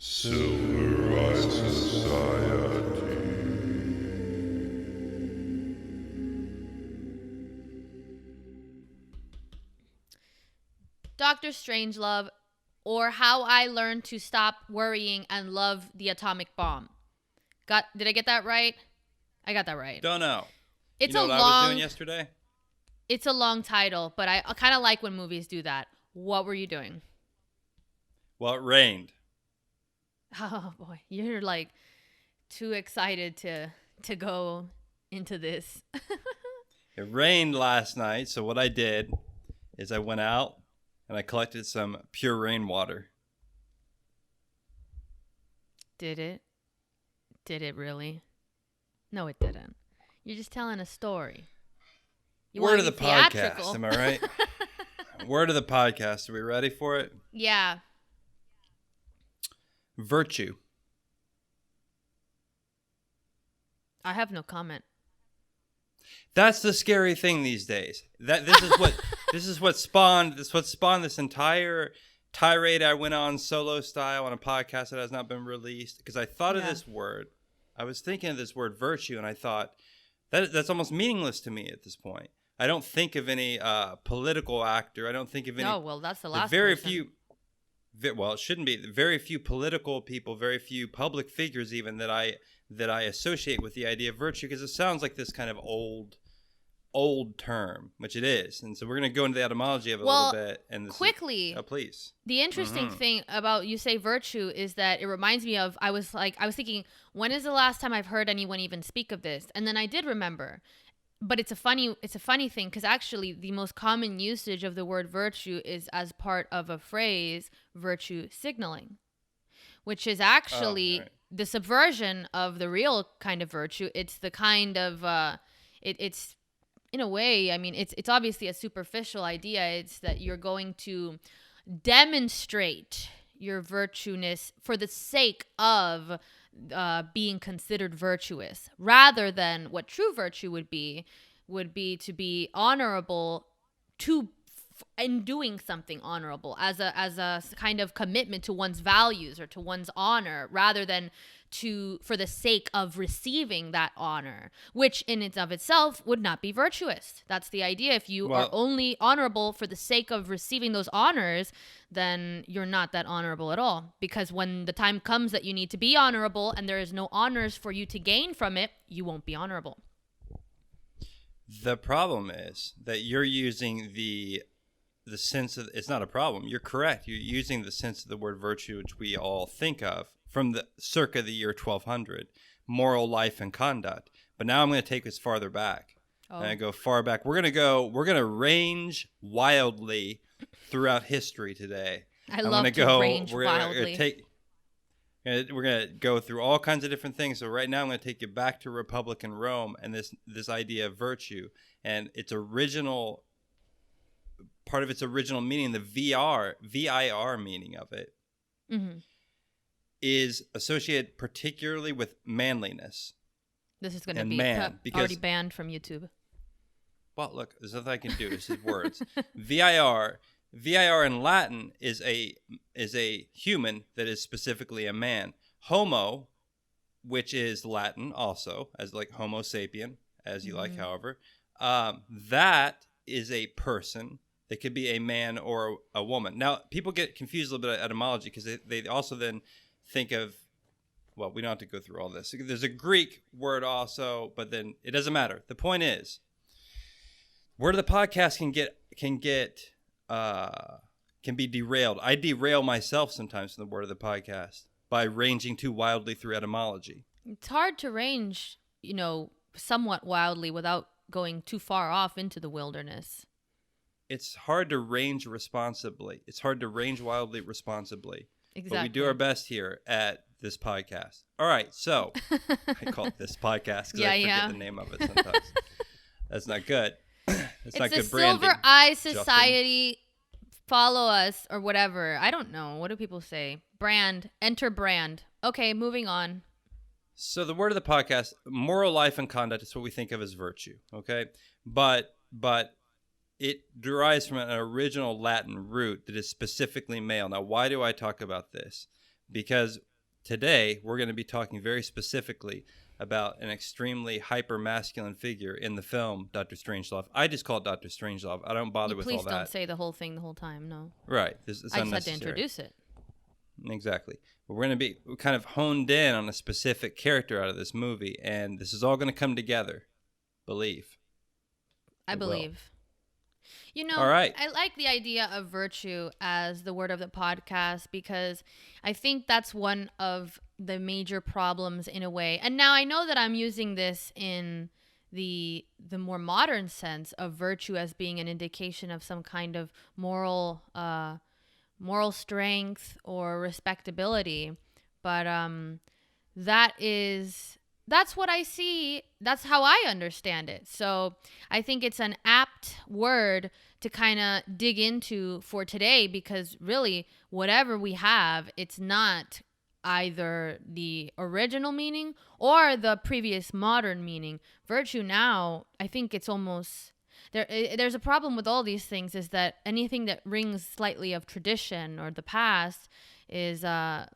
Civilized Society. Dr. Strangelove, or How I Learned to Stop Worrying and Love the Atomic Bomb. Did I get that right? I got that right. Don't know. It's you know a what long. I was doing yesterday? It's a long title, but I kind of like when movies do that. What were you doing? Well, it rained. Oh boy, you're like too excited to go into this. It rained last night, so what I did is I went out and I collected some pure rainwater. Did it? Did it really? No, it didn't. You're just telling a story. Word of the podcast, am I right? Word of the podcast. Are we ready for it? Yeah. Virtue. I have no comment. That's the scary thing these days. This is what spawned this entire tirade I went on solo style on a podcast that has not been released because I thought of this word. I was thinking of this word virtue, and I thought that's almost meaningless to me at this point. I don't think of any political actor. I don't think of any. Oh, well, that's the last. Very person. few. Well, it shouldn't be. Very few political people, very few public figures, even that I associate with the idea of virtue, because it sounds like this kind of old term, which it is. And so we're going to go into the etymology of it a little bit. And quickly, please. The interesting thing about you say virtue is that it reminds me of, I was thinking, when is the last time I've heard anyone even speak of this? And then I did remember. But it's a funny thing, because actually the most common usage of the word virtue is as part of a phrase, virtue signaling, which is actually the subversion of the real kind of virtue. It's the kind of it's in a way, I mean, it's obviously a superficial idea. It's that you're going to demonstrate your virtueness for the sake of being considered virtuous, rather than what true virtue would be to be honorable in doing something honorable as a kind of commitment to one's values or to one's honor, rather than for the sake of receiving that honor, which in and of itself would not be virtuous. That's the idea. If you are only honorable for the sake of receiving those honors, then you're not that honorable at all. Because when the time comes that you need to be honorable and there is no honors for you to gain from it, you won't be honorable. The problem is that you're using the sense of, it's not a problem. You're correct. You're using the sense of the word virtue, which we all think of from the circa the year 1200, moral life and conduct. But now I'm going to take us farther back. And I go far back. We're going to range wildly throughout history today. I love to range wildly. We're going to go through all kinds of different things. So right now I'm going to take you back to Republican Rome and this idea of virtue and its original part of its original meaning, the VIR meaning of it, is associated particularly with manliness. This is going to be already banned from YouTube. Well, look, there's nothing I can do. This is words. VIR in Latin is a human that is specifically a man. Homo, which is Latin also, as like Homo sapien, as you like, however, that is a person. They could be a man or a woman. Now, people get confused a little bit at etymology because they also then think of, well, we don't have to go through all this. There's a Greek word also, but then it doesn't matter. The point is, word of the podcast can be derailed. I derail myself sometimes from the word of the podcast by ranging too wildly through etymology. It's hard to range, somewhat wildly without going too far off into the wilderness. It's hard to range responsibly. It's hard to range wildly responsibly. Exactly. But we do our best here at this podcast. All right, so I call it this podcast because I forget the name of it sometimes. That's not good. It's not good branding. Silver Eye Society. Follow us or whatever. I don't know. What do people say? Enter brand. Okay, moving on. So the word of the podcast, moral life and conduct, is what we think of as virtue. Okay, but it derives from an original Latin root that is specifically male. Now, why do I talk about this? Because today we're going to be talking very specifically about an extremely hyper-masculine figure in the film Dr. Strangelove. I just call it Dr. Strangelove. I don't bother with all that. Please don't say the whole thing the whole time, no. Right. It's I just had to unnecessary. introduce it. Exactly. But we're going to be kind of honed in on a specific character out of this movie, and this is all going to come together. Believe. I It will. believe. You know, All right. I like the idea of virtue as the word of the podcast because I think that's one of the major problems in a way. And now I know that I'm using this in the more modern sense of virtue as being an indication of some kind of moral strength or respectability, but that's what I see. That's how I understand it. So I think it's an apt word to kind of dig into for today because really whatever we have, it's not either the original meaning or the previous modern meaning. Virtue now, I think it's almost... There's a problem with all these things is that anything that rings slightly of tradition or the past is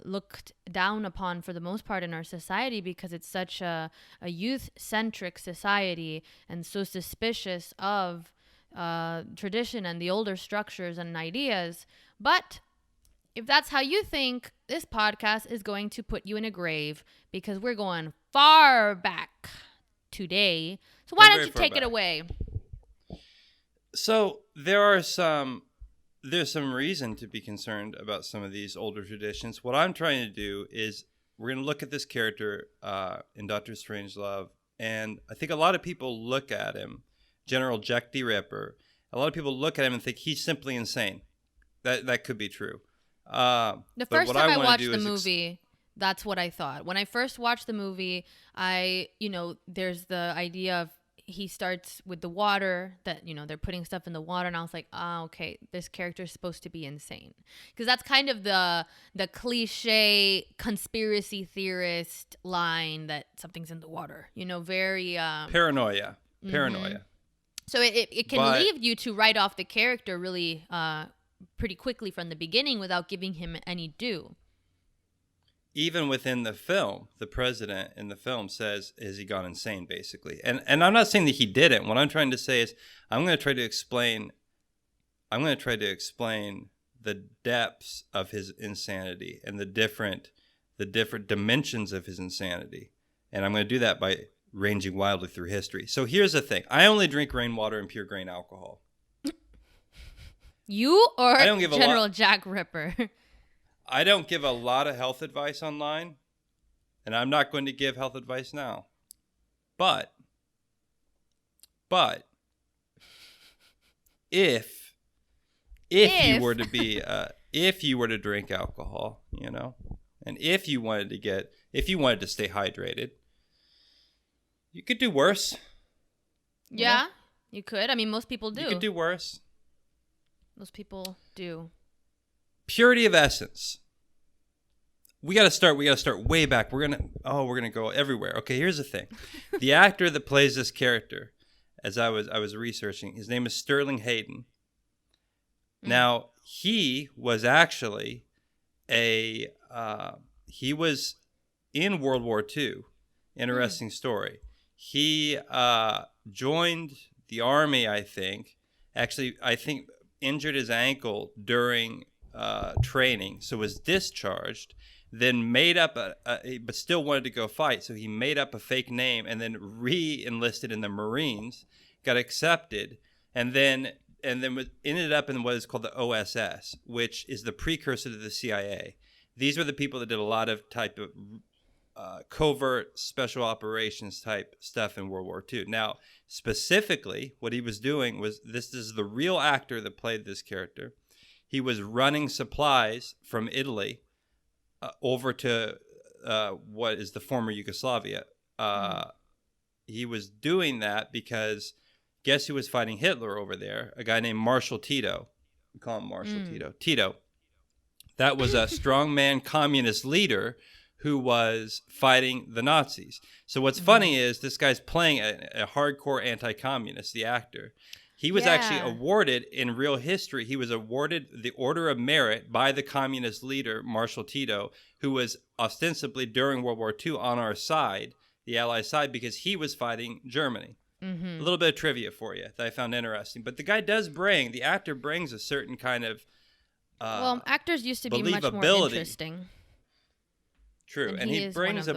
looked down upon for the most part in our society because it's such a youth-centric society and so suspicious of tradition and the older structures and ideas. But if that's how you think, this podcast is going to put you in a grave because we're going far back today. So why don't you take it away? So there's some reason to be concerned about some of these older traditions. What I'm trying to do is we're going to look at this character in Dr. Strangelove, and I think a lot of people look at him, General Jack the Ripper. A lot of people look at him and think he's simply insane. That could be true. The first time I watched the movie, that's what I thought. When I first watched the movie, there's the idea of he starts with the water that, they're putting stuff in the water. And I was like, okay, this character is supposed to be insane. Because that's kind of the cliche conspiracy theorist line that something's in the water, very... Paranoia. Mm-hmm. So it can lead you to write off the character really pretty quickly from the beginning without giving him any due. Even within the film, the president in the film says, has he gone insane, basically? And I'm not saying that he didn't. What I'm trying to say is I'm going to try to explain the depths of his insanity and the different dimensions of his insanity. And I'm going to do that by ranging wildly through history. So here's the thing. I only drink rainwater and pure grain alcohol. You or General Jack Ripper? I don't give a lot of health advice online, and I'm not going to give health advice now. But if you were to be if you were to drink alcohol, and if you wanted to stay hydrated, you could do worse. Yeah, you could. I mean, most people do. You could do worse. Most people do. Purity of essence. We gotta start way back. We're gonna go everywhere. Okay, here's the thing. The actor that plays this character, as I was researching, his name is Sterling Hayden. Now, he was actually he was in World War II. Interesting story. He joined the army, I think. Actually, I think injured his ankle during training, so was discharged, then made up but still wanted to go fight, so he made up a fake name and then re-enlisted in the Marines, got accepted, and then ended up in what is called the OSS, which is the precursor to the CIA. These were the people that did a lot of type of covert special operations type stuff in World War II. Now, specifically, what he was doing was, this is the real actor that played this character. He was running supplies from Italy over to what is the former Yugoslavia. He was doing that because guess who was fighting Hitler over there? A guy named Marshal Tito. We call him Marshal Tito. Tito. That was a strongman communist leader who was fighting the Nazis. So what's funny is this guy's playing a hardcore anti-communist, the actor. He was actually awarded, in real history, he was awarded the Order of Merit by the communist leader, Marshal Tito, who was ostensibly during World War II on our side, the Allies' side, because he was fighting Germany. A little bit of trivia for you that I found interesting. But the guy the actor brings a certain kind of well, actors used to be much more interesting. True. And he brings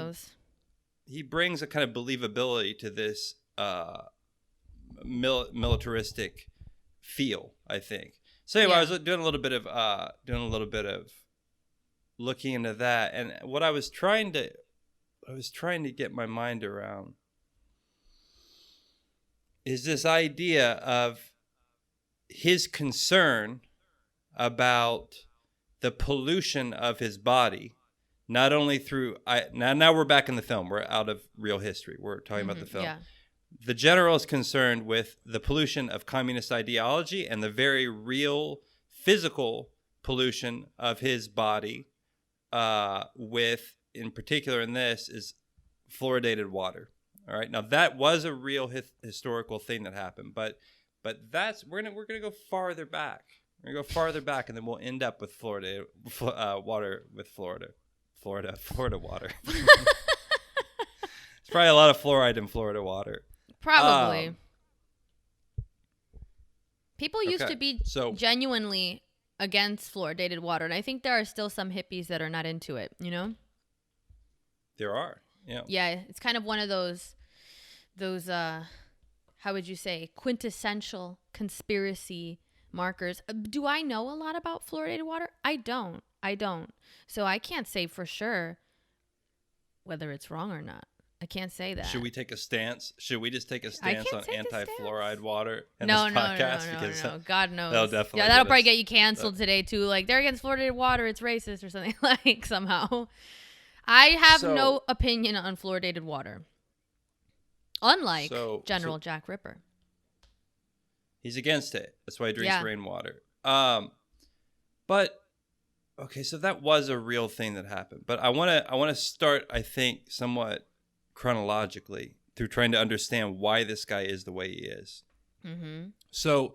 he brings a kind of believability to this militaristic feel, I think. So anyway, I was doing a little bit of looking into that, and what I was trying to get my mind around is this idea of his concern about the pollution of his body, not only through now we're back in the film, we're out of real history, we're talking about the film. The general is concerned with the pollution of communist ideology and the very real physical pollution of his body, with, in particular in this, is fluoridated water. All right. Now that was a real historical thing that happened, but we're gonna go farther back. We're gonna go farther back, and then we'll end up with Florida water with Florida water. There's probably a lot of fluoride in Florida water. Probably. People used to be genuinely against fluoridated water, and I think there are still some hippies that are not into it, you know? There are, yeah. Yeah, it's kind of one of those how would you say, quintessential conspiracy markers. Do I know a lot about fluoridated water? I don't. So I can't say for sure whether it's wrong or not. I can't say that. Should we take a stance? Should we just take a stance on anti-fluoride water in this podcast? No. God knows. That'll probably get you canceled today too. Like, they're against fluoridated water, it's racist or something like somehow. I have no opinion on fluoridated water. Unlike General Jack Ripper. He's against it. That's why he drinks rainwater. But okay, so that was a real thing that happened. But I want to start, I think, somewhat chronologically through trying to understand why this guy is the way he is. So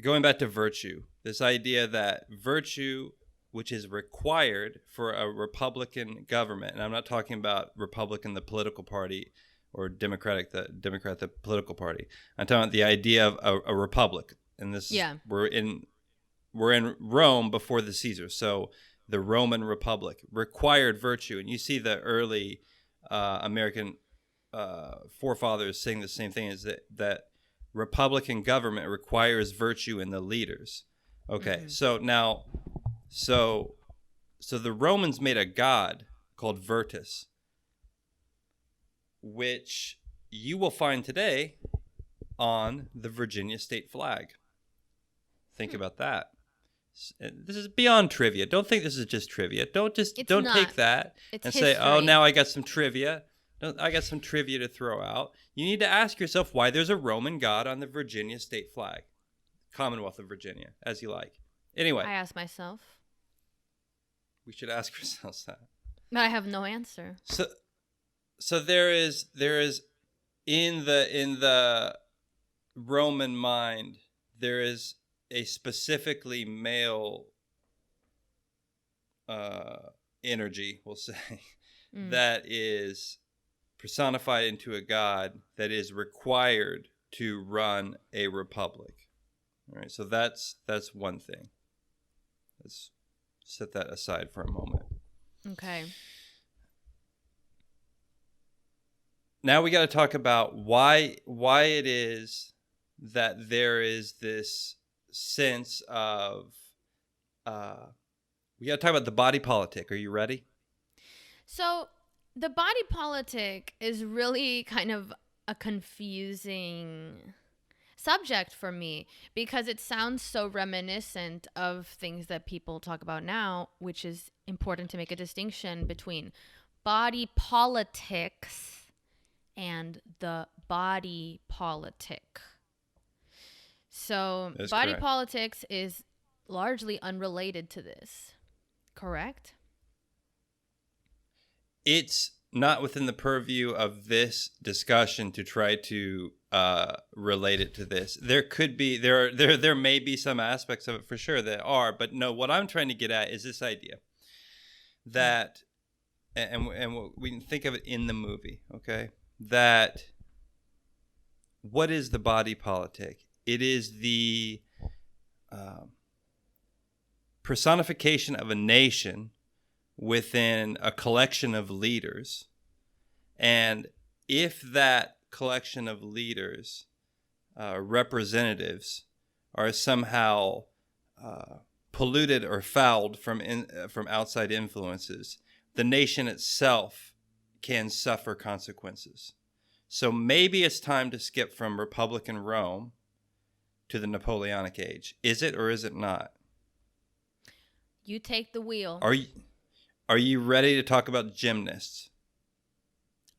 going back to virtue, this idea that virtue, which is required for a Republican government, and I'm not talking about Republican, the political party, or Democrat, the political party. I'm talking about the idea of a republic. And this we're in Rome before the Caesars. So the Roman Republic required virtue. And you see the early American forefathers saying the same thing, is that Republican government requires virtue in the leaders. Okay, so the Romans made a god called Virtus, which you will find today on the Virginia state flag. Think about that. This is beyond trivia. Don't think this is just trivia. Don't take that and say, "Oh, now I got some trivia." I got some trivia to throw out. You need to ask yourself why there's a Roman god on the Virginia state flag, Commonwealth of Virginia, as you like. Anyway, I ask myself. We should ask ourselves that. But I have no answer. So there is in the Roman mind, there is a specifically male energy, we'll say, that is personified into a god that is required to run a republic. All right, so that's one thing. Let's set that aside for a moment. Okay. Now we got to talk about why it is that there is this sense of we got to talk about the body politic. Are you ready? So the body politic is really kind of a confusing subject for me because it sounds so reminiscent of things that people talk about now, which is important to make a distinction between body politics and the body politic. So body politics is largely unrelated to this, correct? It's not within the purview of this discussion to try to relate it to this. There could be, there may be some aspects of it for sure that are, but no, what I'm trying to get at is this idea that, and we can think of it in the movie, okay? That what is the body politic? It is the personification of a nation within a collection of leaders. And if that collection of leaders, representatives, are somehow polluted or fouled from outside influences, the nation itself can suffer consequences. So maybe it's time to skip from Republican Rome to the Napoleonic age. Is it or is it not? You take the wheel. Are you ready to talk about gymnasts?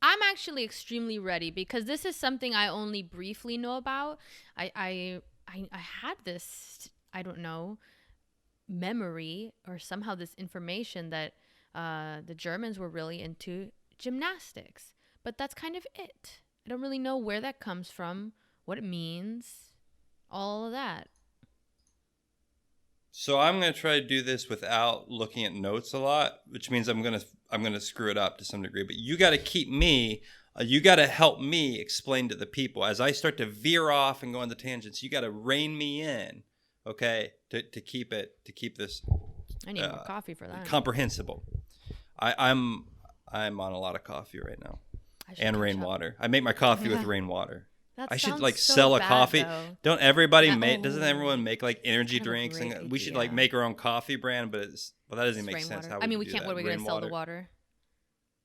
I'm actually extremely ready because this is something I only briefly know about. I had this, I don't know, memory or somehow this information that the Germans were really into gymnastics. But that's kind of it. I don't really know where that comes from, what it means, all of that. So I'm going to try to do this without looking at notes a lot, which means I'm going to screw it up to some degree. But you got to keep me, you got to help me explain to the people as I start to veer off and go on the tangents. You got to rein me in, okay, to keep this. I need more coffee for that. Comprehensible. I'm on a lot of coffee right now, and rainwater. I make my coffee with rainwater. That I should sounds like so sell a bad, coffee. though. Don't everybody make? Doesn't everyone make like energy Kind of a drinks? great And we should idea. like make our own coffee brand, but that doesn't It's make sense. rainwater. How I mean, we do can't. that? What are we going to sell the Rainwater. water?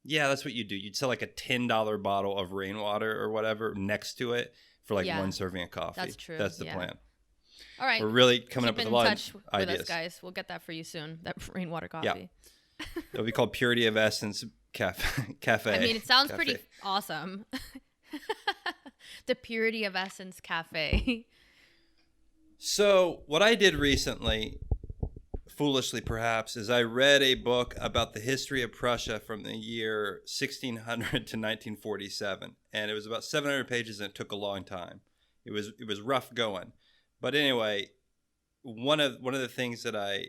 Yeah, that's what you do. You'd sell like a $10 bottle of rainwater or whatever next to it for like one serving of coffee. That's true. That's the plan. All right. We're really coming up with a lot touch of with ideas. us, guys. We'll get that for you soon. That rainwater coffee. Yeah. It'll be called Purity of Essence Cafe. I mean, it sounds pretty awesome. The Purity of Essence Cafe. So what I did recently, foolishly perhaps, is I read a book about the history of Prussia from the year 1600 to 1947, and it was about 700 pages, and it took a long time. It was rough going, but anyway, one of the things that I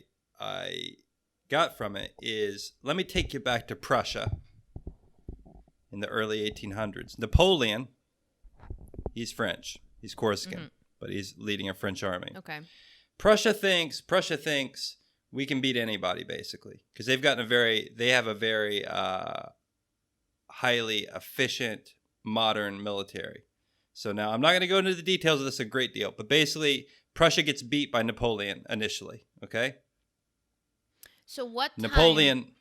got from it is, let me take you back to Prussia in the early 1800s. Napoleon, he's French, he's Corsican, but he's leading a French army. Okay. Prussia thinks we can beat anybody basically because they have a very highly efficient modern military. So now I'm not going to go into the details of this a great deal, but basically Prussia gets beat by Napoleon initially. Okay. So what time, Napoleon.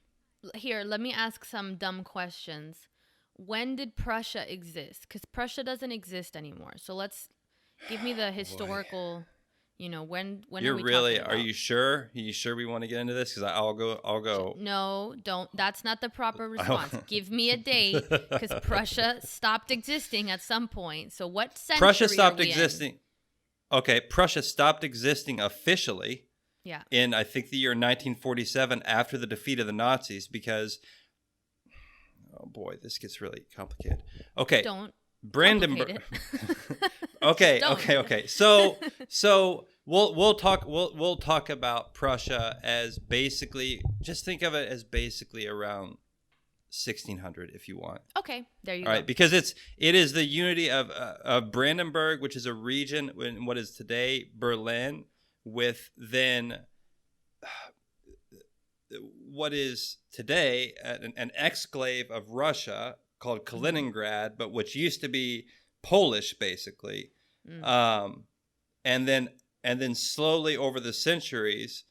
Here, let me ask some dumb questions. When did Prussia exist? Because Prussia doesn't exist anymore. So let's give me the historical. You know, when You're are we really? talking Are about? you sure? Are you sure we want to get into this? Because I'll go. No, don't. That's not the proper response. Give me a date, because Prussia stopped existing at some point. So what century Prussia stopped are we existing. Okay, Prussia stopped existing officially. Yeah. In I think the year 1947 after the defeat of the Nazis, because oh boy, this gets really complicated. Okay. Don't. Brandenburg. Okay. Okay. So we'll talk about Prussia as basically, just think of it as basically around 1600 if you want. Okay, there you All go. right, because it is the unity of Brandenburg, which is a region in what is today Berlin, with then what is today an exclave of Russia called Kaliningrad, but which used to be Polish basically. And then slowly over the centuries,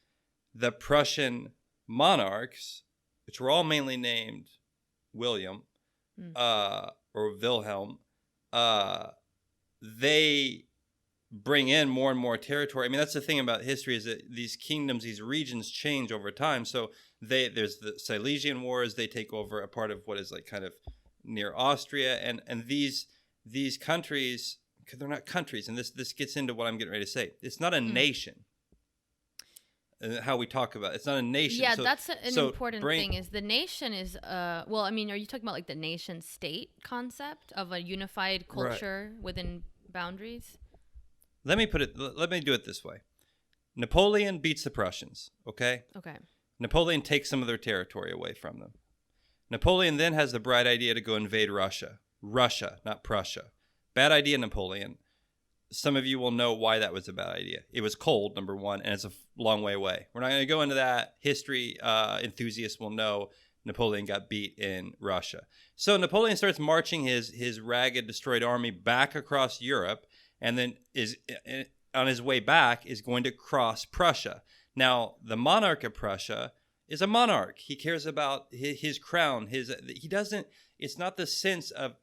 the Prussian monarchs, which were all mainly named William or Wilhelm, they bring in more and more territory. I mean, that's the thing about history, is that these kingdoms, these regions change over time. So there's the Silesian Wars. They take over a part of what is like kind of near Austria, and these countries, because they're not countries, and this gets into what I'm getting ready to say. It's not a nation. How we talk about it. It's not a nation. Yeah, so, that's an important thing. Is the nation is well, I mean, are you talking about like the nation state concept of a unified culture within boundaries? Let me do it this way. Napoleon beats the Prussians, okay? Okay. Napoleon takes some of their territory away from them. Napoleon then has the bright idea to go invade Russia. Russia, not Prussia. Bad idea, Napoleon. Some of you will know why that was a bad idea. It was cold, number one, and it's a long way away. We're not going to go into that. History enthusiasts will know Napoleon got beat in Russia. So Napoleon starts marching his ragged, destroyed army back across Europe, and then is on his way back is going to cross Prussia. Now, the monarch of Prussia is a monarch. He cares about his crown. He doesn't. It's not the sense of.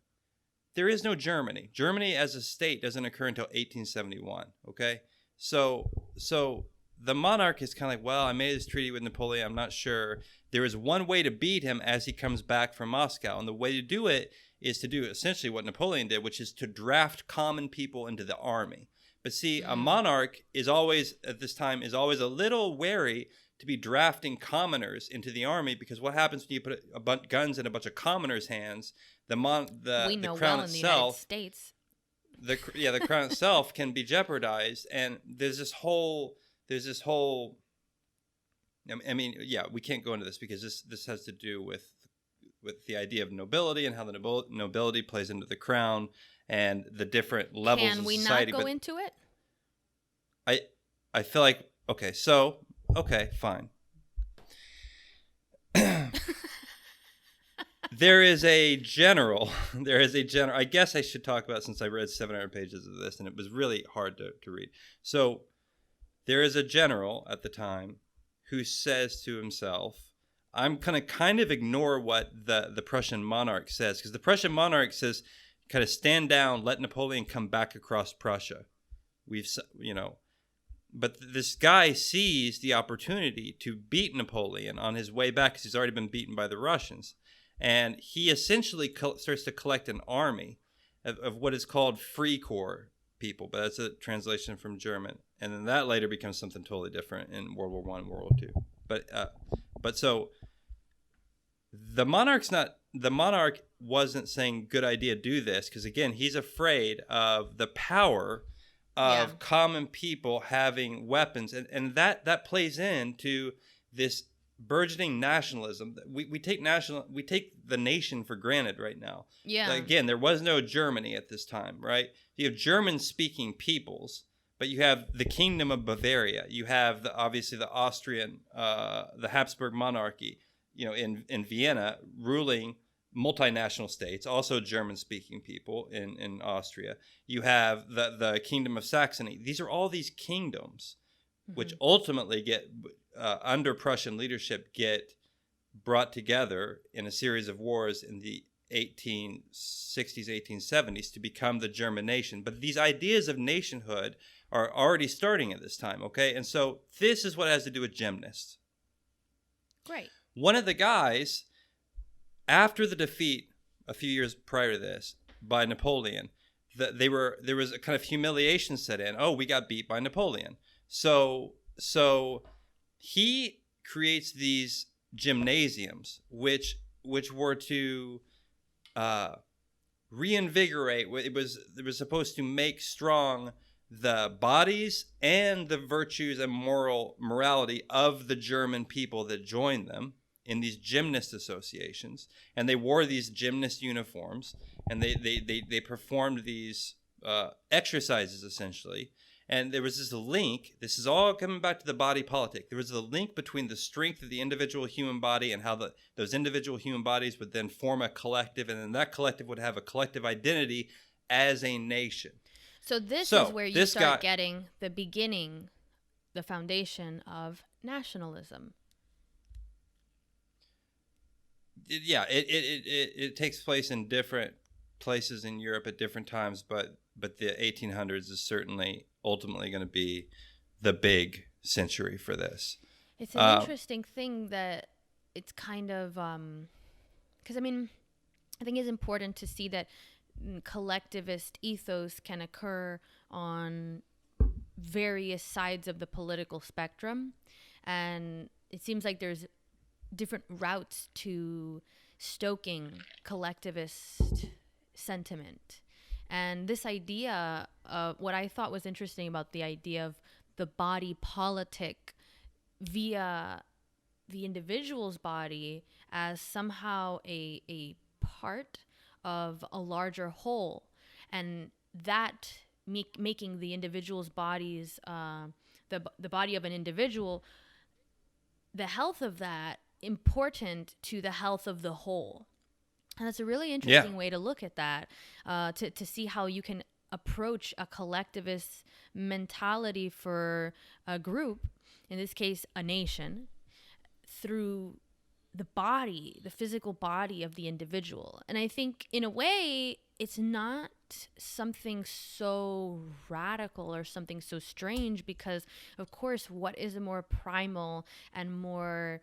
There is no Germany. Germany as a state doesn't occur until 1871. Okay, so the monarch is kind of like, well, I made this treaty with Napoleon. I'm not sure. There is one way to beat him as he comes back from Moscow, and the way to do it is to do essentially what Napoleon did, which is to draft common people into the army. But see, a monarch is always at this time is always a little wary to be drafting commoners into the army, because what happens when you put a bunch guns in a bunch of commoners' hands? The crown in itself, the United States. the crown itself can be jeopardized, and there's this whole. I mean, yeah, we can't go into this because this has to do with the idea of nobility and how the nobility plays into the crown and the different levels of society. Can we not go into it? I feel like okay, fine. There is a general. I guess I should talk about, since I read 700 pages of this and it was really hard to read. So there is a general at the time who says to himself, I'm going to kind of ignore what the Prussian monarch says, because the Prussian monarch says, kind of stand down, let Napoleon come back across Prussia. But this guy sees the opportunity to beat Napoleon on his way back, because he's already been beaten by the Russians. And he essentially starts to collect an army of what is called Free Corps people, but that's a translation from German. And then that later becomes something totally different in World War I and World War II. But so the monarch wasn't saying good idea, do this, because again, he's afraid of the power of common people having weapons, and that plays into this burgeoning nationalism. We take the nation for granted right now. Yeah. Again, there was no Germany at this time, right? You have German-speaking peoples, but you have the Kingdom of Bavaria. You have obviously the Austrian, the Habsburg monarchy, in Vienna, ruling multinational states, also German-speaking people in Austria. You have the Kingdom of Saxony. These are all these kingdoms, which ultimately get under Prussian leadership get brought together in a series of wars in the 1860s, 1870s to become the German nation. But these ideas of nationhood are already starting at this time, okay? And so this is what has to do with gymnasts. Great. One of the guys, after the defeat a few years prior to this by Napoleon, there was a kind of humiliation set in. Oh, we got beat by Napoleon. So he creates these gymnasiums, which were to reinvigorate. It was supposed to make strong the bodies and the virtues and morality of the German people that joined them in these gymnast associations. And they wore these gymnast uniforms, and they performed these exercises essentially. And there was this link. This is all coming back to the body politic. There was a link between the strength of the individual human body and how those individual human bodies would then form a collective, and then that collective would have a collective identity as a nation. So this is where you start getting the beginning, the foundation of nationalism. It takes place in different places in Europe at different times, but the 1800s is certainly ultimately going to be the big century for this. It's an interesting thing that it's kind of because I think it's important to see that collectivist ethos can occur on various sides of the political spectrum, and it seems like there's different routes to stoking collectivist sentiment. And this idea of what I thought was interesting about the idea of the body politic via the individual's body as somehow a part of a larger whole, and that making the individual's bodies, the body of an individual, the health of that important to the health of the whole. And that's a really interesting way to look at that, to see how you can approach a collectivist mentality for a group, in this case, a nation, through the body, the physical body of the individual. And I think in a way, it's not something so radical or something so strange, because of course, what is a more primal and more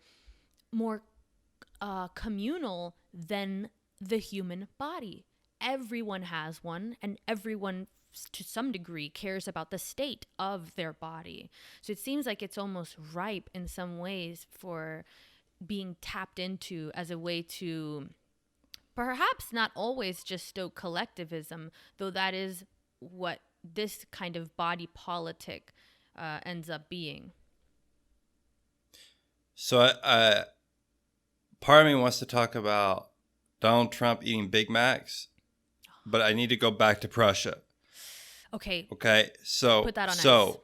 communal than the human body? Everyone has one, and everyone to some degree cares about the state of their body. So it seems like it's almost ripe in some ways for being tapped into as a way to perhaps not always just stoke collectivism, though that is what this kind of body politic ends up being. So part of me wants to talk about Donald Trump eating Big Macs, but I need to go back to Prussia. Okay. So put that on ice.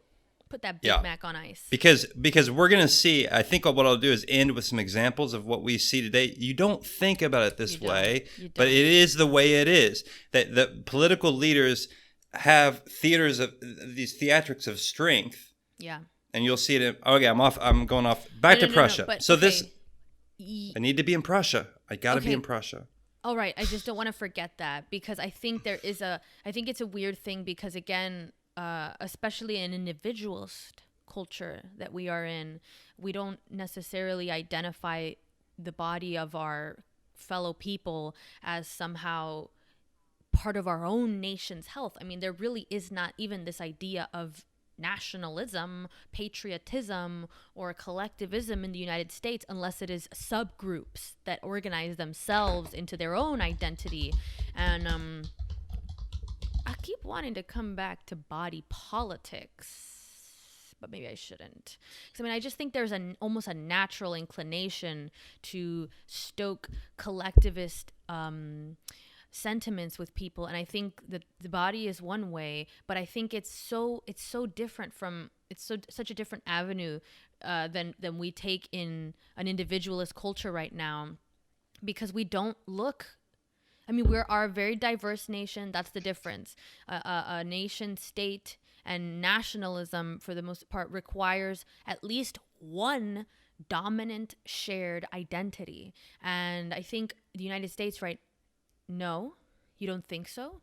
Put that Big Mac on ice. Because we're going to see, I think what I'll do is end with some examples of what we see today. You don't think about it this way, but it is the way it is. That the political leaders have theaters of these theatrics of strength. Yeah. And you'll see it. I'm going off back to Prussia. But, so I need to be in Prussia. I got to be in Prussia. All right. I just don't want to forget that, because I think I think it's a weird thing, because again, especially in individualist culture that we are in, we don't necessarily identify the body of our fellow people as somehow part of our own nation's health. I mean, there really is not even this idea of nationalism, patriotism, or collectivism in the United States, unless it is subgroups that organize themselves into their own identity. And I keep wanting to come back to body politics, but maybe I shouldn't. Because I mean, I just think there's almost a natural inclination to stoke collectivist sentiments with people, and I think that the body is one way, but I think it's so different from, such a different avenue than we take in an individualist culture right now, because we don't look. I mean, we are a very diverse nation. That's the difference. A nation state and nationalism, for the most part, requires at least one dominant shared identity, and I think the United States No? You don't think so?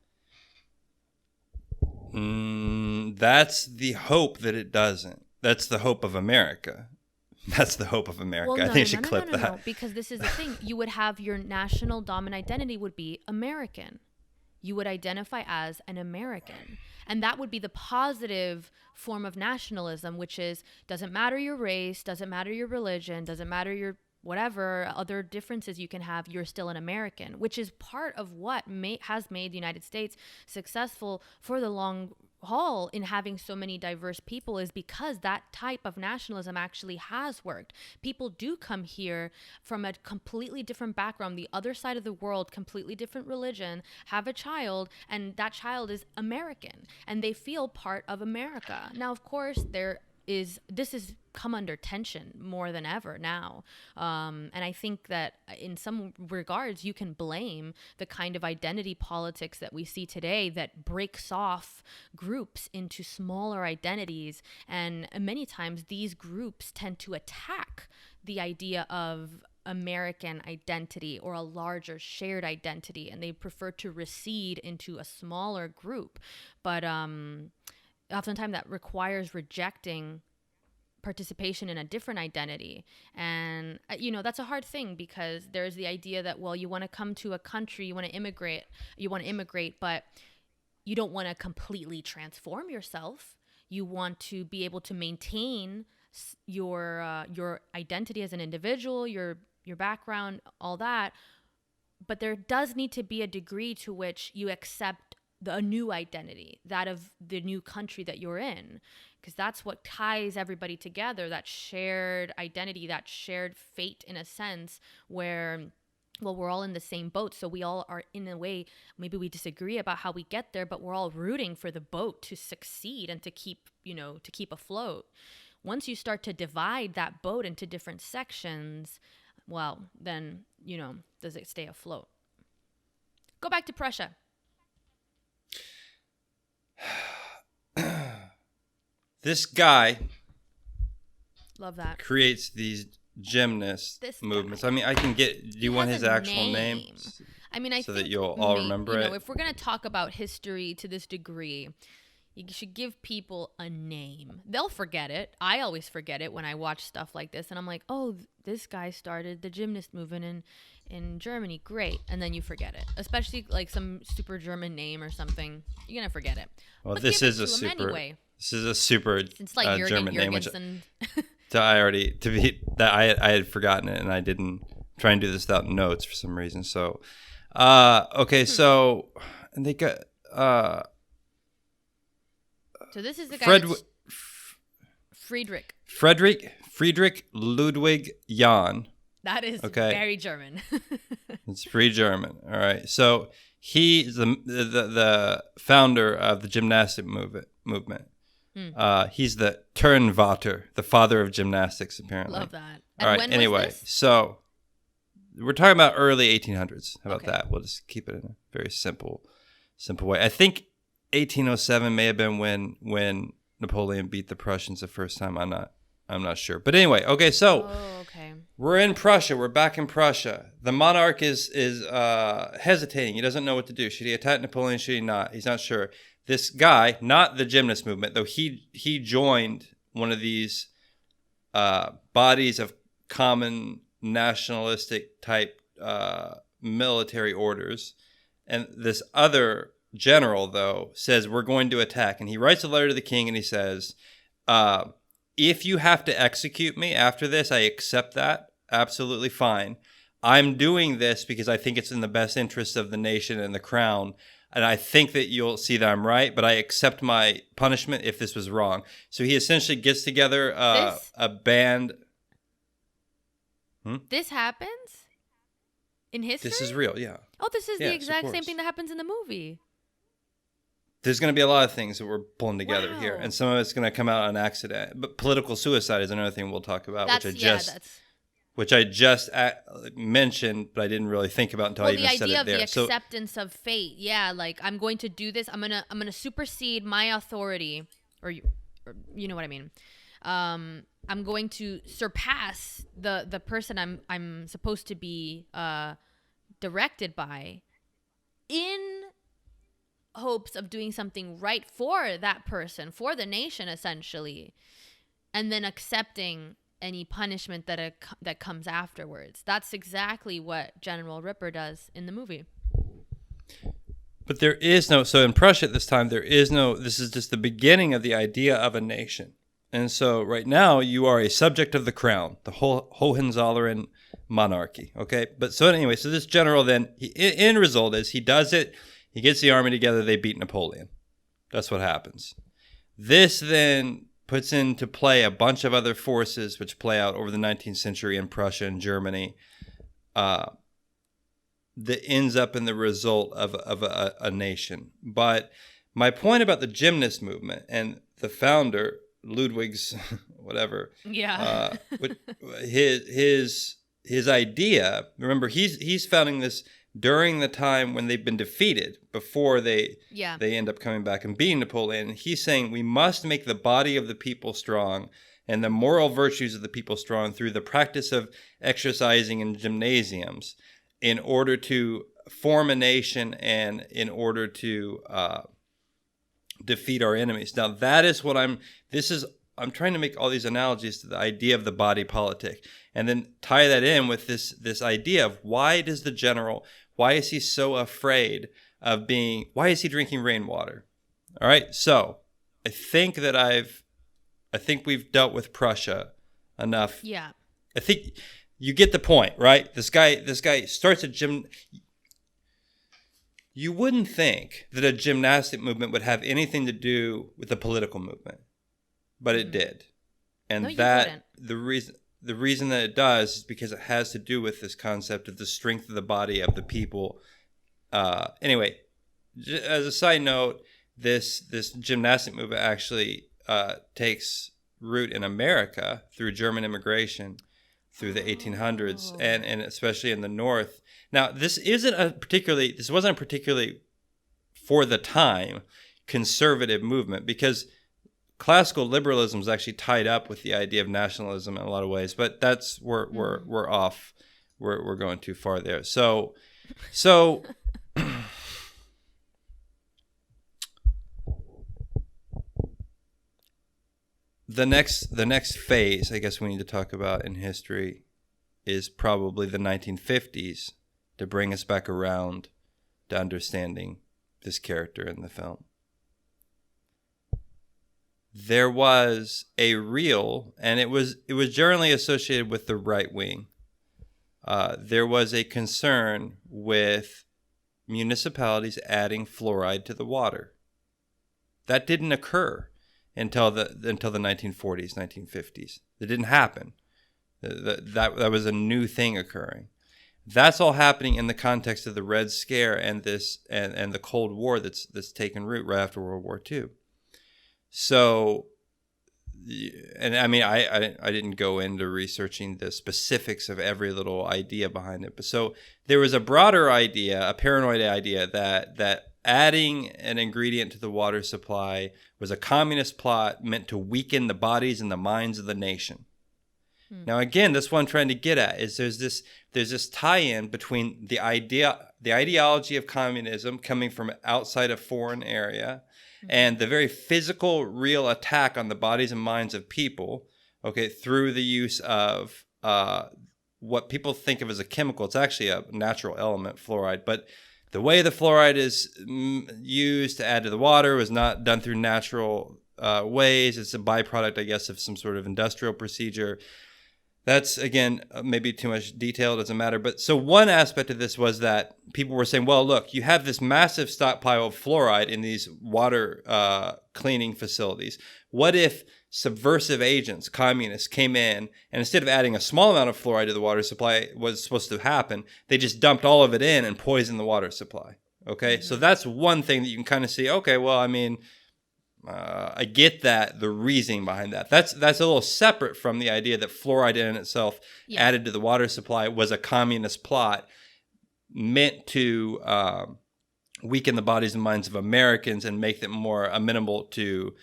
That's the hope that it doesn't. That's the hope of America. That's the hope of America. Well, I think you should clip that. No, because this is the thing. You would have your national dominant identity would be American. You would identify as an American. And that would be the positive form of nationalism, which is, doesn't matter your race, doesn't matter your religion, doesn't matter your whatever other differences you can have, you're still an American, which is part of what has made the United States successful for the long haul in having so many diverse people, is because that type of nationalism actually has worked. People do come here from a completely different background, the other side of the world, completely different religion, have a child, and that child is American, and they feel part of America. Now, of course, this is come under tension more than ever now. And I think that in some regards, you can blame the kind of identity politics that we see today that breaks off groups into smaller identities. And many times these groups tend to attack the idea of American identity or a larger shared identity, and they prefer to recede into a smaller group. But oftentimes that requires rejecting participation in a different identity. And, that's a hard thing, because there's the idea that, well, you want to come to a country, you want to immigrate, but you don't want to completely transform yourself. You want to be able to maintain your identity as an individual, your background, all that. But there does need to be a degree to which you accept a new identity, that of the new country that you're in, because that's what ties everybody together, that shared identity, that shared fate in a sense, where, well, we're all in the same boat. So we all are, in a way, maybe we disagree about how we get there, but we're all rooting for the boat to succeed and to keep, to keep afloat. Once you start to divide that boat into different sections, well, then, does it stay afloat? Go back to Prussia. This guy Love that. creates these gymnast movements. I mean, I can get. Do you want his actual name? I mean, I so think that you'll all remember it. If we're gonna talk about history to this degree, you should give people a name. They'll forget it. I always forget it when I watch stuff like this, and I'm like, oh, this guy started the gymnast movement in Germany. Great. And then you forget it, especially like some super German name or something. You're gonna forget it. Well, but this is a super. Anyway. This is a super it's like German name, which I I had forgotten it, and I didn't try and do this without notes for some reason. So, okay, so and they got. So this is the guy. Friedrich Ludwig Jahn. That is very German. It's pretty German. All right. So he's the founder of the gymnastic movement. He's the Turnvater, the father of gymnastics, apparently. Love that. All right. Anyway, so we're talking about early 1800s. How about that? We'll just keep it in a very simple way. I think 1807 may have been when Napoleon beat the Prussians the first time. I'm not sure. But anyway, okay, so we're in Prussia. We're back in Prussia. The monarch is hesitating. He doesn't know what to do. Should he attack Napoleon? Should he not? He's not sure. This guy, not the gymnast movement, though he joined one of these bodies of common nationalistic type military orders. And this other general, though, says, we're going to attack. And he writes a letter to the king and he says, if you have to execute me after this, I accept that. Absolutely fine. I'm doing this because I think it's in the best interest of the nation and the crown. And I think that you'll see that I'm right, but I accept my punishment if this was wrong. So he essentially gets together a band. This happens in history? This is real, yeah. Oh, this is the exact same thing that happens in the movie. There's going to be a lot of things that we're pulling together here, and some of it's going to come out on accident. But political suicide is another thing we'll talk about, which I just mentioned, but I didn't really think about until I even said it there. The idea of the acceptance of fate, like I'm going to do this. I'm gonna supersede my authority, or you know what I mean. I'm going to surpass the person I'm supposed to be directed by, in hopes of doing something right for that person, for the nation, essentially, and then accepting any punishment that comes afterwards. That's exactly what General Ripper does in the movie. But there is no, so in Prussia at this time, this is just the beginning of the idea of a nation. And so right now you are a subject of the crown, the Hohenzollern monarchy. Okay. But so anyway, so this general then, end result is he does it. He gets the army together. They beat Napoleon. That's what happens. This then puts into play a bunch of other forces which play out over the 19th century in Prussia and Germany that ends up in the result of a nation. But my point about the gymnast movement and the founder, Ludwig's whatever, his idea, remember, he's founding this during the time when they've been defeated, before they end up coming back and beating Napoleon. He's saying we must make the body of the people strong and the moral virtues of the people strong through the practice of exercising in gymnasiums in order to form a nation and in order to defeat our enemies. Now, that is what I'm trying to make all these analogies to the idea of the body politic, and then tie that in with this idea of why is he so afraid of why is he drinking rainwater? All right. So I think we've dealt with Prussia enough. Yeah. I think you get the point, right? This guy starts a gym. You wouldn't think that a gymnastic movement would have anything to do with a political movement, but it did. And No, you that wouldn't. the reason that it does is because it has to do with this concept of the strength of the body of the people. Anyway, as a side note, this gymnastic movement actually takes root in America through German immigration through the 1800s, and especially in the North. Now, this wasn't a particularly for the time conservative movement, because classical liberalism is actually tied up with the idea of nationalism in a lot of ways. But that's we're off. We're going too far there. So the next phase, I guess, we need to talk about in history is probably the 1950s, to bring us back around to understanding this character in the film. There was a real, and it was generally associated with the right wing. There was a concern with municipalities adding fluoride to the water. That didn't occur until the 1940s, 1950s. It didn't happen. That was a new thing occurring. That's all happening in the context of the Red Scare and the Cold War that's taken root right after World War II. So, and I mean, I didn't go into researching the specifics of every little idea behind it, but so there was a broader idea, a paranoid idea that adding an ingredient to the water supply was a communist plot meant to weaken the bodies and the minds of the nation. Now, again, that's what I'm trying to get at, is there's this tie-in between the ideology of communism coming from outside a foreign area, and the very physical, real attack on the bodies and minds of people, okay, through the use of what people think of as a chemical. It's actually a natural element, fluoride, but the way the fluoride is used to add to the water was not done through natural ways. It's a byproduct, I guess, of some sort of industrial procedure. That's, again, maybe too much detail. It doesn't matter. But so one aspect of this was that people were saying, well, look, you have this massive stockpile of fluoride in these water cleaning facilities. What if subversive agents, communists, came in and instead of adding a small amount of fluoride to the water supply, was supposed to happen, they just dumped all of it in and poisoned the water supply. Okay, so that's one thing that you can kind of see. Okay, well, I mean, I get that, the reasoning behind that. That's a little separate from the idea that fluoride in itself added to the water supply was a communist plot meant to weaken the bodies and minds of Americans and make them more amenable to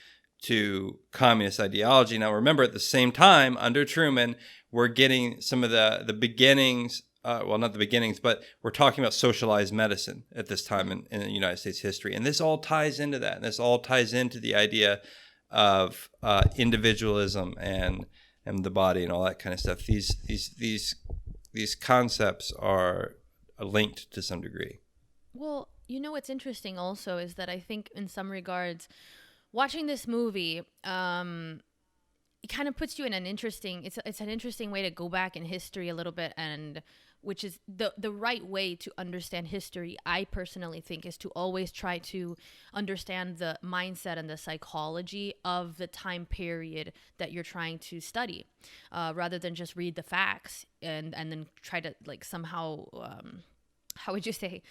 communist ideology. Now, remember, at the same time, under Truman, we're getting some of the beginnings. Well, not the beginnings, but we're talking about socialized medicine at this time in the United States history. And this all ties into that. And this all ties into the idea of individualism and the body and all that kind of stuff. These concepts are linked to some degree. Well, you know what's interesting also is that I think in some regards, watching this movie, it kind of puts you in an interesting, it's an interesting way to go back in history a little bit, and which is the right way to understand history, I personally think, is to always try to understand the mindset and the psychology of the time period that you're trying to study, rather than just read the facts and then try to like somehow, how would you say,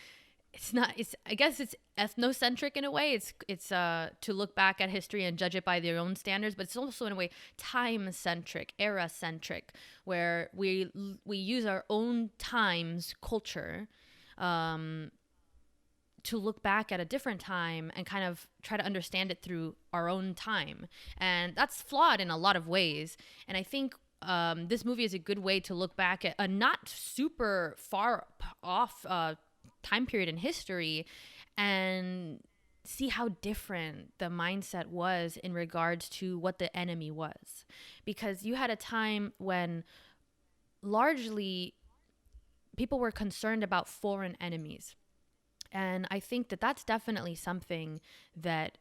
I guess it's ethnocentric in a way. It's to look back at history and judge it by their own standards, but it's also in a way time-centric, era-centric, where we use our own time's culture to look back at a different time and kind of try to understand it through our own time. And that's flawed in a lot of ways. And I think this movie is a good way to look back at a not super far off time period in history and see how different the mindset was in regards to what the enemy was. Because you had a time when largely people were concerned about foreign enemies. And I think that that's definitely something that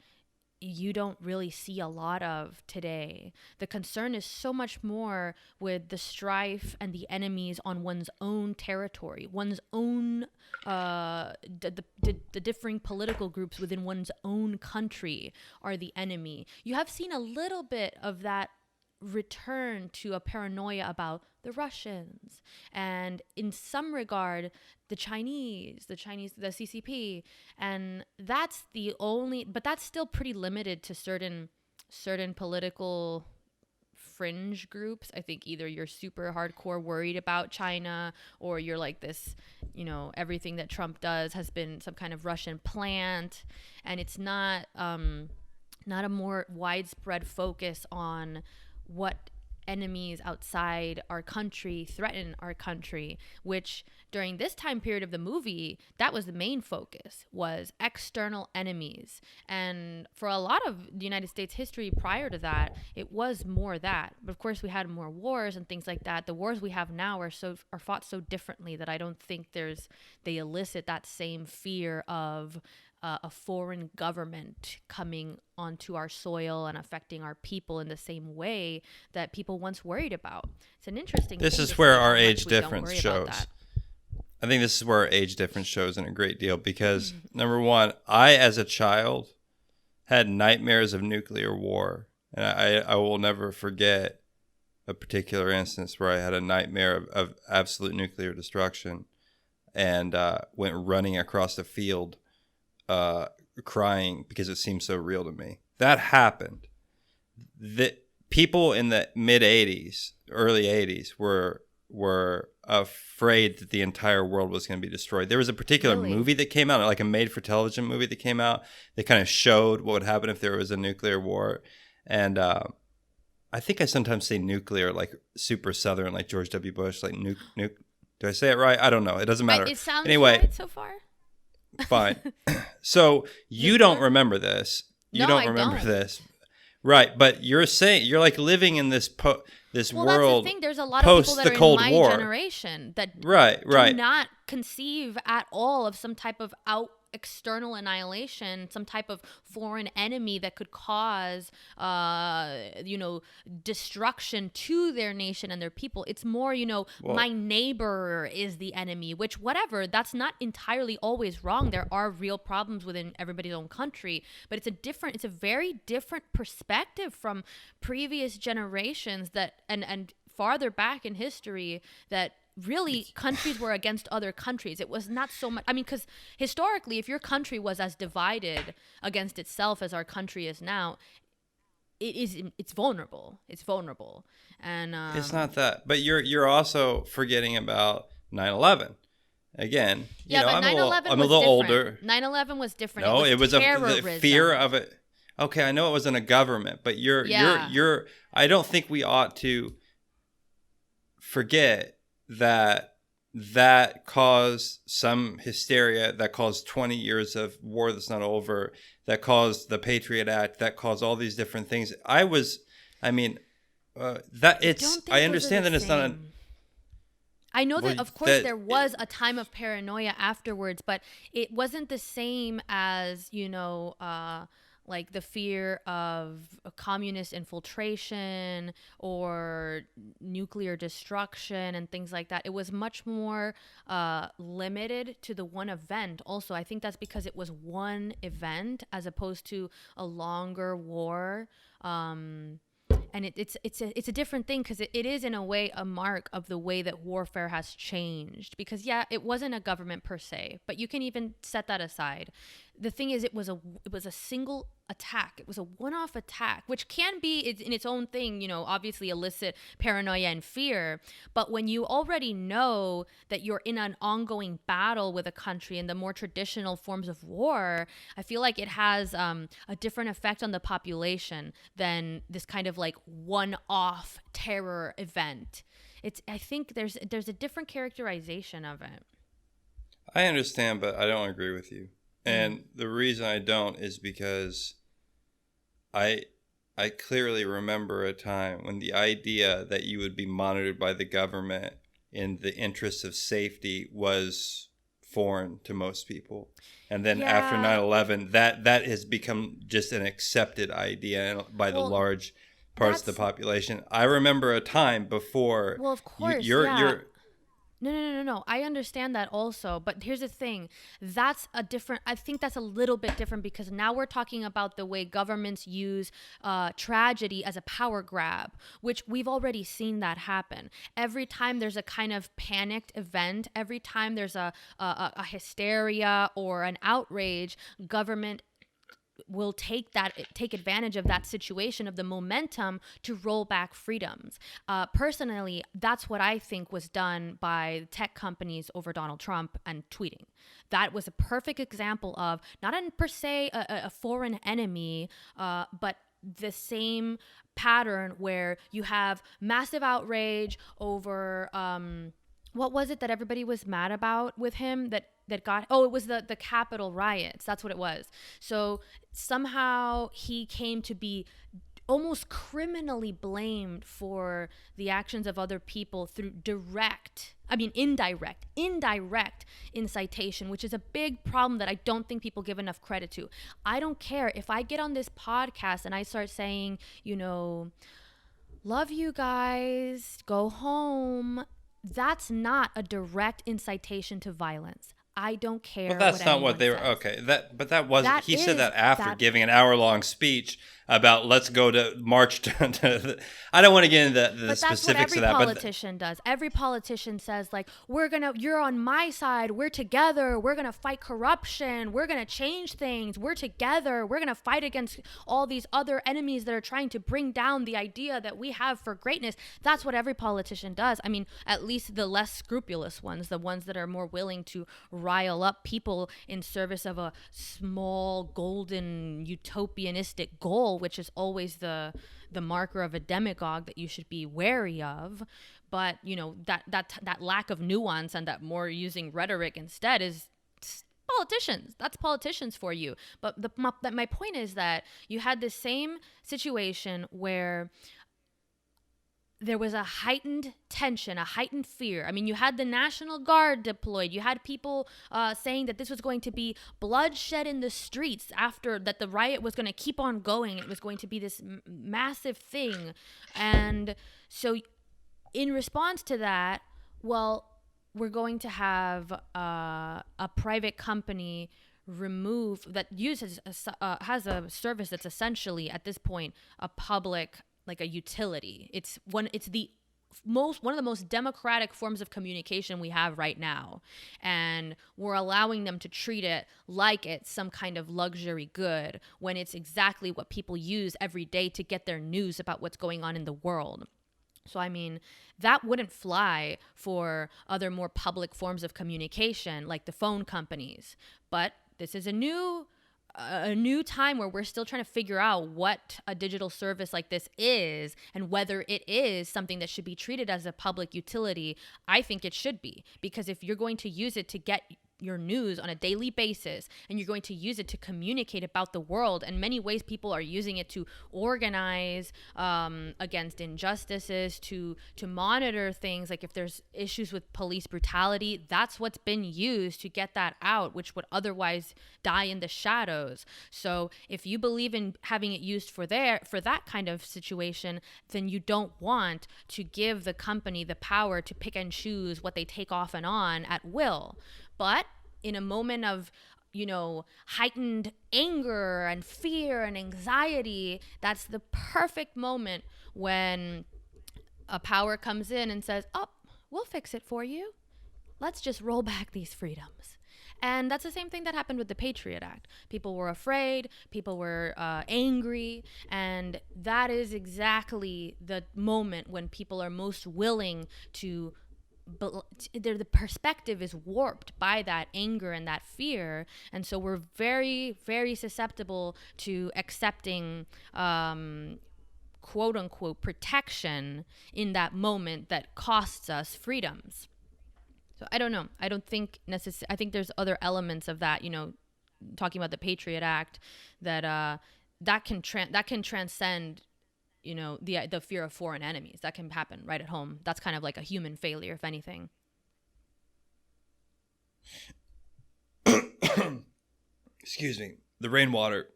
you don't really see a lot of today. The concern is so much more with the strife and the enemies on one's own territory, one's own the differing political groups within one's own country are the enemy. You have seen a little bit of that return to a paranoia about the Russians, and in some regard the Chinese, the CCP, and that's the only, but that's still pretty limited to certain political fringe groups. I think either you're super hardcore worried about China, or you're like this, everything that Trump does has been some kind of Russian plant, and it's not a more widespread focus on what enemies outside our country threaten our country, which during this time period of the movie, that was the main focus, was external enemies. And for a lot of the United States history prior to that, it was more that. But of course, we had more wars and things like that. The wars we have now are fought so differently that I don't think they elicit that same fear of a foreign government coming onto our soil and affecting our people in the same way that people once worried about. It's an interesting This thing is to where see how our much age we don't difference worry about shows. that. I think this is where our age difference shows in a great deal because, number one, I, as a child, had nightmares of nuclear war. And I will never forget a particular instance where I had a nightmare of absolute nuclear destruction and went running across the field crying because it seemed so real to me. That happened. The people in the mid 80s, early 80s were afraid that the entire world was going to be destroyed. There was a particular movie that came out, like a made-for-television movie that came out that kind of showed what would happen if there was a nuclear war. And I think I sometimes say nuclear like super Southern, like George W. Bush, like nuke. Do I say it right? I don't know. It doesn't matter. It sounds anyway, right so far. Fine. So you don't remember this. You don't remember this. Right, but you're saying you're like living in this world. That's the thing. There's a lot of people that are Cold in my War generation that do not conceive at all of some type of external annihilation, some type of foreign enemy that could cause, destruction to their nation and their people. It's more, my neighbor is the enemy, which whatever, that's not entirely always wrong. There are real problems within everybody's own country, but it's a very different perspective from previous generations that, and farther back in history, that really countries were against other countries. It was not so much, because historically, if your country was as divided against itself as our country is now, it's vulnerable. And it's not that, but you're also forgetting about 9/11. Again, but 9/11 I'm a little older. 9/11 was different. No, it was terrorism. the fear of it. Okay, I know it wasn't a government, but you're I don't think we ought to forget that caused some hysteria, that caused 20 years of war that's not over, that caused the Patriot Act, that caused all these different things. I understand that it's not I know that, of course, there was a time of paranoia afterwards, but it wasn't the same as, like the fear of a communist infiltration or nuclear destruction and things like that. It was much more limited to the one event. Also, I think that's because it was one event as opposed to a longer war. And it's a different thing because it is in a way a mark of the way that warfare has changed. Because it wasn't a government per se, but you can even set that aside. The thing is, it was a single attack. It was a one-off attack, which can be in its own thing, obviously elicit paranoia and fear. But when you already know that you're in an ongoing battle with a country in the more traditional forms of war, I feel like it has a different effect on the population than this kind of like one-off terror event. I think there's a different characterization of it. I understand, but I don't agree with you. And the reason I don't is because I clearly remember a time when the idea that you would be monitored by the government in the interests of safety was foreign to most people. And then after 9/11, that has become just an accepted idea by the large parts of the population. I remember a time before. Well, of course, you're No. I understand that also. But here's the thing. I think that's a little bit different because now we're talking about the way governments use tragedy as a power grab, which we've already seen that happen. Every time there's a kind of panicked event, every time there's a hysteria or an outrage, government will take advantage of that situation, of the momentum, to roll back freedoms. Personally, that's what I think was done by tech companies over Donald Trump and tweeting. That was a perfect example of not per se a foreign enemy, but the same pattern where you have massive outrage over what was it that everybody was mad about with him that got, it was the Capitol riots. That's what it was. So somehow he came to be almost criminally blamed for the actions of other people through indirect incitation, which is a big problem that I don't think people give enough credit to. I don't care if I get on this podcast and I start saying, love you guys, go home. That's not a direct incitation to violence. I don't care. Well, that's not what they were. Okay, that wasn't. He said that after giving an hour-long speech about let's go to march to I don't want to get into the specifics of that. But that's what every politician does. Every politician says, like, you're on my side. We're together. We're going to fight corruption. We're going to change things. We're together. We're going to fight against all these other enemies that are trying to bring down the idea that we have for greatness. That's what every politician does. I mean, at least the less scrupulous ones, the ones that are more willing to rile up people in service of a small, golden, utopianistic goal, which is always the marker of a demagogue that you should be wary of. But that lack of nuance and that more using rhetoric instead is politicians. That's politicians for you. But my point is that you had the same situation where there was a heightened tension, a heightened fear. I mean, you had the National Guard deployed. You had people saying that this was going to be bloodshed in the streets after that the riot was going to keep on going. It was going to be this massive thing. And so in response to that, we're going to have a private company that has a service that's essentially at this point a public, like a utility. It's one of the most democratic forms of communication we have right now, and we're allowing them to treat it like it's some kind of luxury good when it's exactly what people use every day to get their news about what's going on in the world. So I mean, that wouldn't fly for other more public forms of communication like the phone companies. But this is a new time where we're still trying to figure out what a digital service like this is and whether it is something that should be treated as a public utility. I think it should be, because if you're going to use it to get your news on a daily basis and you're going to use it to communicate about the world, in many ways people are using it to organize against injustices, to monitor things, like if there's issues with police brutality, that's what's been used to get that out, which would otherwise die in the shadows. So if you believe in having it used for that kind of situation, then you don't want to give the company the power to pick and choose what they take off and on at will. But in a moment of, heightened anger and fear and anxiety, that's the perfect moment when a power comes in and says, oh, we'll fix it for you. Let's just roll back these freedoms. And that's the same thing that happened with the Patriot Act. People were afraid, people were angry, and that is exactly the moment when people are most willing to, the perspective is warped by that anger and that fear, and so we're very, very susceptible to accepting quote unquote protection in that moment that costs us freedoms. So I don't know. I don't think I think there's other elements of that, talking about the Patriot Act, that that can transcend the fear of foreign enemies. That can happen right at home. That's kind of like a human failure, if anything. excuse me, the rainwater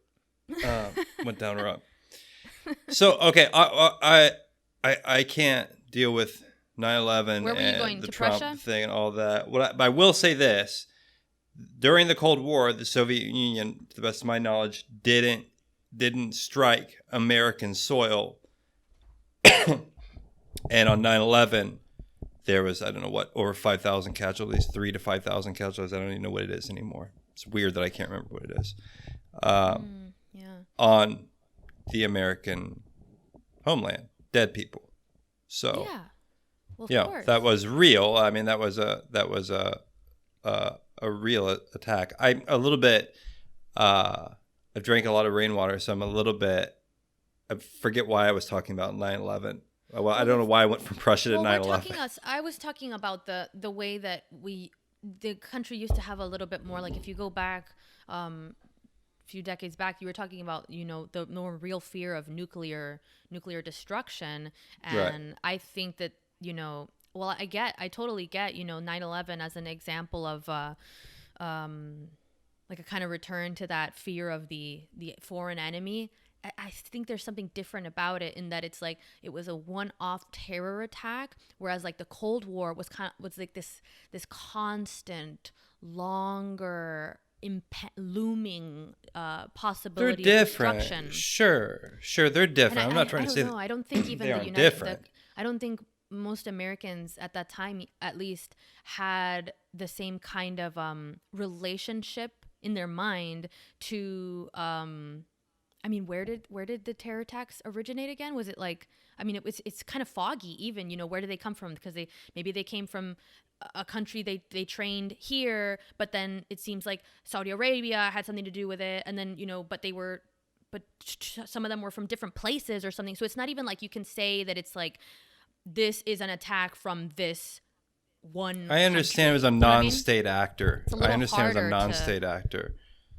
went down wrong. So okay, I can't deal with 9/11 Where were you and going, the to Trump Prussia? thing and all that. But I will say this: during the Cold War, the Soviet Union, to the best of my knowledge, didn't strike American soil. And on 9/11, there was, I don't know what, over 5,000 casualties, 3,000 to 5,000 casualties. I don't even know what it is anymore. It's weird that I can't remember what it is. On the American homeland, dead people. So, Yeah. Well, of you know, course. that was real. I mean, that was a real attack. I'm a little bit. I've drank a lot of rainwater, so I'm a little bit. I forget why I was talking about 9/11. Well, I don't know why I went from Prussia to 9/11. I was talking about the way that the country used to have a little bit more, like if you go back a few decades back, you were talking about, you know, the more real fear of nuclear destruction. And I think that, you know, well, I totally get, you know, 9/11 as an example of like a kind of return to that fear of the foreign enemy. I think there's something different about it in that it's like it was a one-off terror attack, whereas like the Cold War was like this constant, longer, looming possibility They're of different. destruction. Sure, they're different. I'm not trying to say I don't think even they the aren't United. different. I don't think most Americans at that time, at least, had the same kind of relationship in their mind to. I mean, where did the terror attacks originate again? Was it like, I mean, it's kind of foggy even, you know, where did they come from? Because maybe they came from a country they trained here, but then it seems like Saudi Arabia had something to do with it. And then, you know, but some of them were from different places or something. So it's not even like you can say that it's like, this is an attack from this one I understand country. it was a You know what I mean? non-state actor. It's a little I understand it was a harder to- non-state actor.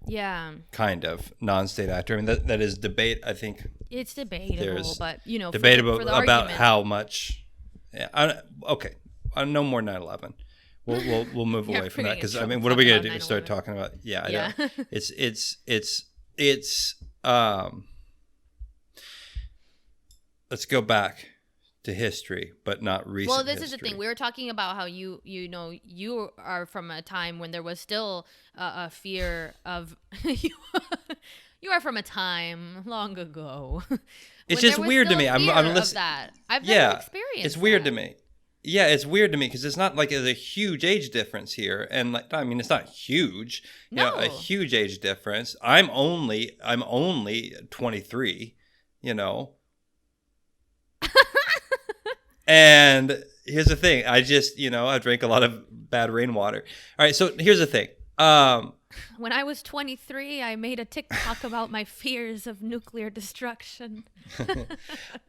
Yeah. Kind of non-state actor. I mean, that is debate. I think It's debatable, there's but, you know, debatable for the about argument. how much. Yeah, okay. No more 9/11. We'll move Yeah, away from we're that gonna because get I mean, trouble what are we gonna talking do? about Start 9/11. talking about? Yeah, I Yeah. know. It's let's go back to history, but not recent. Well, this history. is the thing. We were talking about how you know, you are from a time when there was still a fear of you are from a time long ago. It's when just there was weird to still me. I'm fear of listening. that. I've Yeah, never experienced. it's weird that. to me. Yeah, it's weird to me because it's not like there's a huge age difference here, and like I mean, it's not huge. You know, a No. huge age difference. I'm only 23. You know. And here's the thing. I just, you know, I drank a lot of bad rainwater. All right, so here's the thing. When I was 23, I made a TikTok about my fears of nuclear destruction.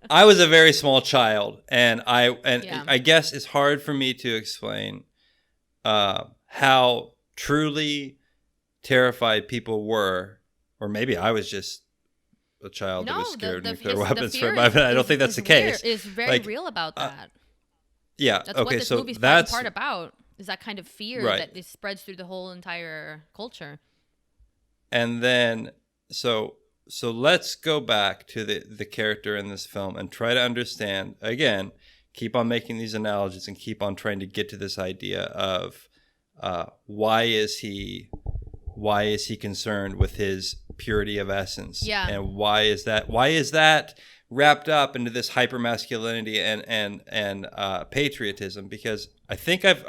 I was a very small child, and Yeah. I guess it's hard for me to explain how truly terrified people were, or maybe I was just a child that was scared of nuclear weapons. I don't think that's the case. It's very Like, real about that. Yeah. That's okay. what this So movie's that's part about. Is that kind of fear Right. that it spreads through the whole entire culture. and then so let's go back to the character in this film and try to understand again. Keep on making these analogies and keep on trying to get to this idea of why is he concerned with his purity of essence? Yeah. And why is that wrapped up into this hypermasculinity and patriotism? Because I think I've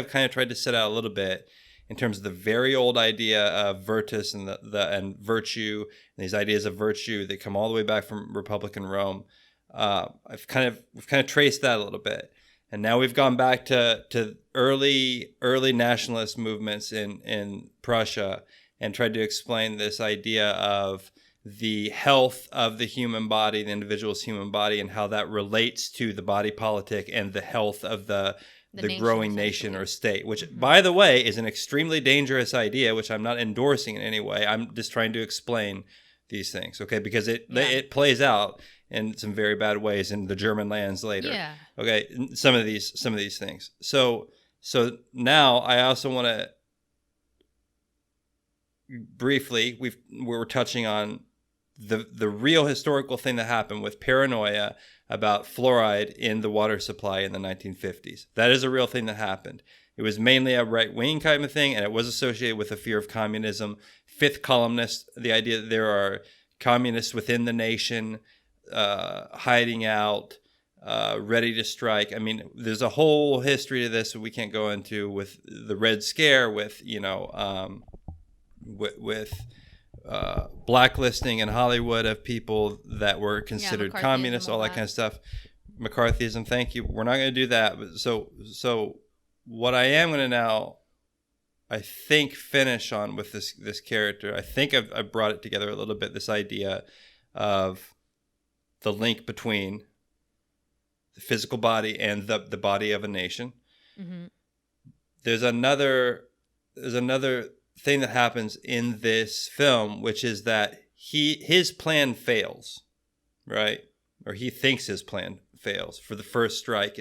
kind of tried to set out a little bit in terms of the very old idea of virtus and and virtue and these ideas of virtue that come all the way back from Republican Rome. We've kind of traced that a little bit. And now we've gone back to early nationalist movements in Prussia and tried to explain this idea of the health of the human body, the individual's human body, and how that relates to the body politic and the health of the nation, growing nation essentially. or state, which, by the way, is an extremely dangerous idea, which I'm not endorsing in any way. I'm just trying to explain these things, okay? Because it plays out in some very bad ways in the German lands later. Yeah. Okay, some of these things. So now I also want to briefly, we're touching on the real historical thing that happened with paranoia about fluoride in the water supply in the 1950s. That is a real thing that happened. It was mainly a right-wing kind of thing, and it was associated with a fear of communism. Fifth columnist, the idea that there are communists within the nation hiding out, ready to strike. I mean, there's a whole history to this that we can't go into with the Red Scare, with, blacklisting in Hollywood of people that were considered communists, all that kind of stuff. McCarthyism, thank you. We're not going to do that. But so what I am going to now, I think, finish on with this character, I think I've brought it together a little bit, this idea of the link between the physical body and the body of a nation. Mm-hmm. There's another thing that happens in this film, which is that his plan fails, right? Or he thinks his plan fails for the first strike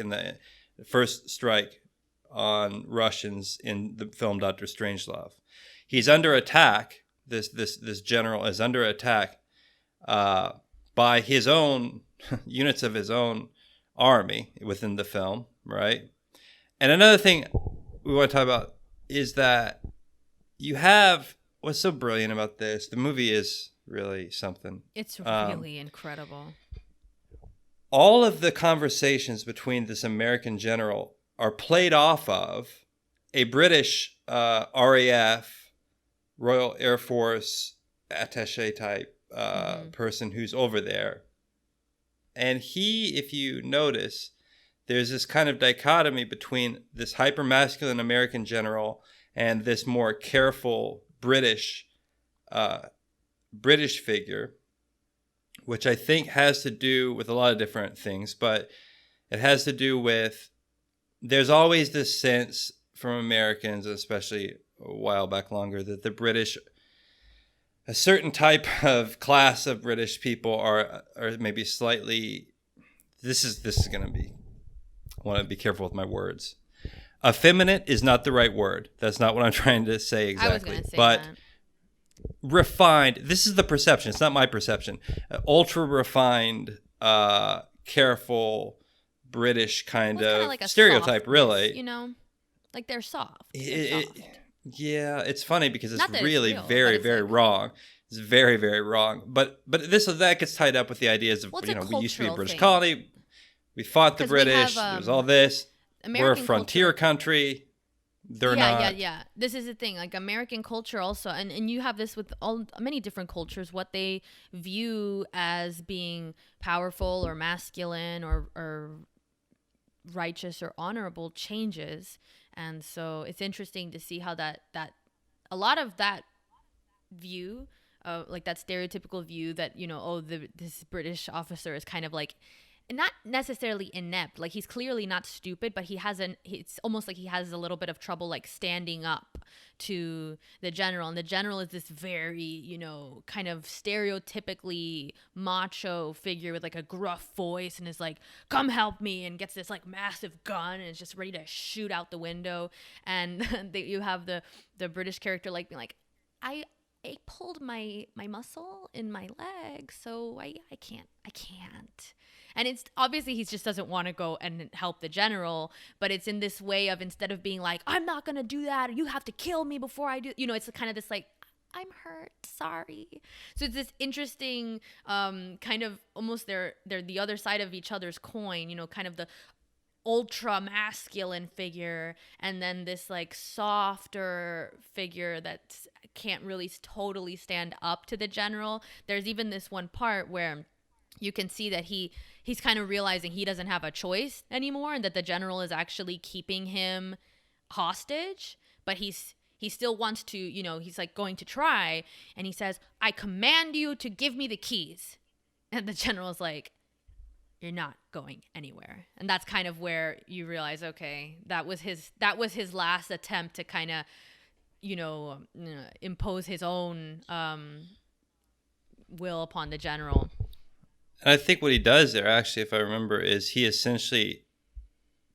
on Russians in the film Dr. Strangelove. He's under attack. This general is under attack by his own units of his own army within the film, right? And another thing we want to talk about is that you have what's so brilliant about this. The movie is really something. It's really incredible. All of the conversations between this American general are played off of a British RAF, Royal Air Force attaché type person who's over there. And he, if you notice, there's this kind of dichotomy between this hyper-masculine American general and this more careful British figure, which I think has to do with a lot of different things, but it has to do with, there's always this sense from Americans, especially a while back longer, that the British, a certain type of class of British people are maybe slightly, this is going to be, I want to be careful with my words. Effeminate is not the right word. That's not what I'm trying to say exactly. I was going to say but that. Refined, this is the perception. It's not my perception. Ultra refined, careful, British kind of like a stereotype, really. Like they're soft. Yeah, it's funny because it's Not really it's real, very, it's very like, wrong. It's very, very wrong. But that gets tied up with the ideas of, we used to be a British colony. We fought the British. There's all this. We're a frontier country. They're not. Yeah. This is the thing. Like American culture also, and you have this with many different cultures, what they view as being powerful or masculine or righteous or honorable changes. And so it's interesting to see how that a lot of that view, like that stereotypical view that, this British officer is kind of like, not necessarily inept, like he's clearly not stupid, but it's almost like he has a little bit of trouble like standing up to the general, and the general is this very kind of stereotypically macho figure with like a gruff voice and is like, come help me, and gets this like massive gun and is just ready to shoot out the window. And you have the British character like being like, I pulled my muscle in my leg, so I can't. And it's obviously he just doesn't want to go and help the general, but it's in this way of, instead of being like, I'm not going to do that, or you have to kill me before I do, it's kind of this like, I'm hurt, sorry. So it's this interesting kind of almost they're the other side of each other's coin, kind of the ultra masculine figure, and then this like softer figure that can't really totally stand up to the general. There's even this one part where you can see that he's kind of realizing he doesn't have a choice anymore, and that the general is actually keeping him hostage, but he still wants to, he's like going to try, and he says, I command you to give me the keys. And the general's like, you're not going anywhere. And that's kind of where you realize, okay, that was his last attempt to kind of, impose his own will upon the general. And I think what he does there, actually, if I remember, is he essentially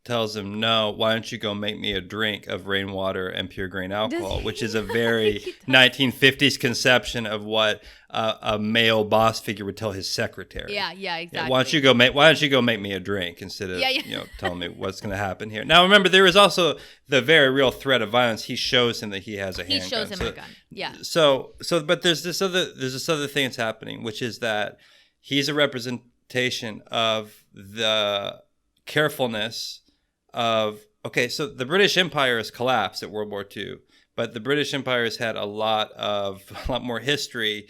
tells him, no, why don't you go make me a drink of rainwater and pure grain alcohol, which is a very 1950s conception of what a male boss figure would tell his secretary. Yeah, exactly. Why don't you go make me a drink instead of telling me what's going to happen here. Now remember, there is also the very real threat of violence. He shows him that he has a handgun. He shows him a gun. Yeah. But there's this other thing that's happening, which is that he's a representation of the carefulness of, so the British Empire has collapsed at World War II, but the British Empire has had a lot more history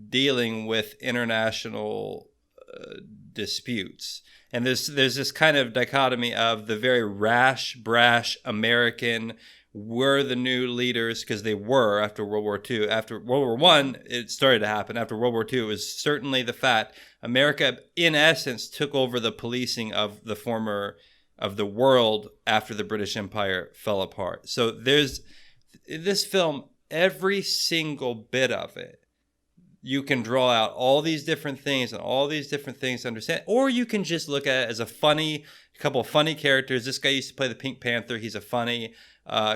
dealing with international disputes. And there's this kind of dichotomy of the very rash, brash American, we're the new leaders, because they were after World War II. After World War I, it started to happen. After World War II, it was certainly the fact America, in essence, took over the policing of the world after the British Empire fell apart. So there's this film, every single bit of it, you can draw out all these different things and all these different things to understand, or you can just look at it as a couple of funny characters. This guy used to play the Pink Panther. He's a funny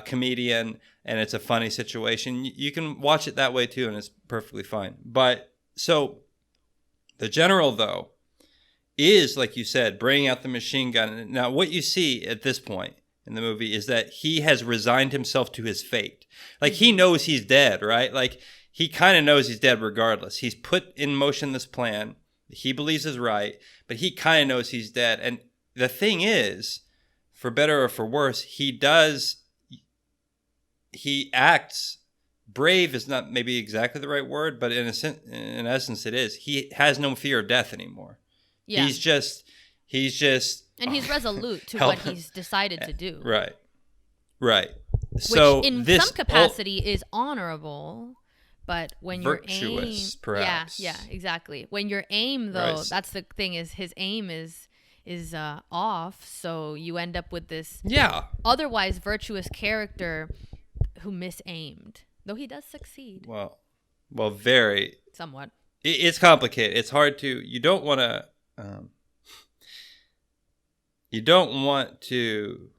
comedian, and it's a funny situation. You can watch it that way too, and it's perfectly fine. But so the general, though, is, like you said, bringing out the machine gun. Now, what you see at this point in the movie is that he has resigned himself to his fate. Like, he knows he's dead, right? Like, he kind of knows he's dead regardless. He's put in motion this plan that he believes is right, but he kind of knows he's dead. And the thing is, for better or for worse, he acts. Brave is not maybe exactly the right word, but in essence it is. He has no fear of death anymore. Yeah. He's just and he's resolute to what he's decided to do. Right. Which in some capacity is honorable, but when virtuous, perhaps. Yeah, exactly. When your aim, though, right. That's the thing, is his aim is off, so you end up with this otherwise virtuous character who misaimed. Though he does succeed. Well, very. Somewhat. It's complicated. It's hard to. You don't want to.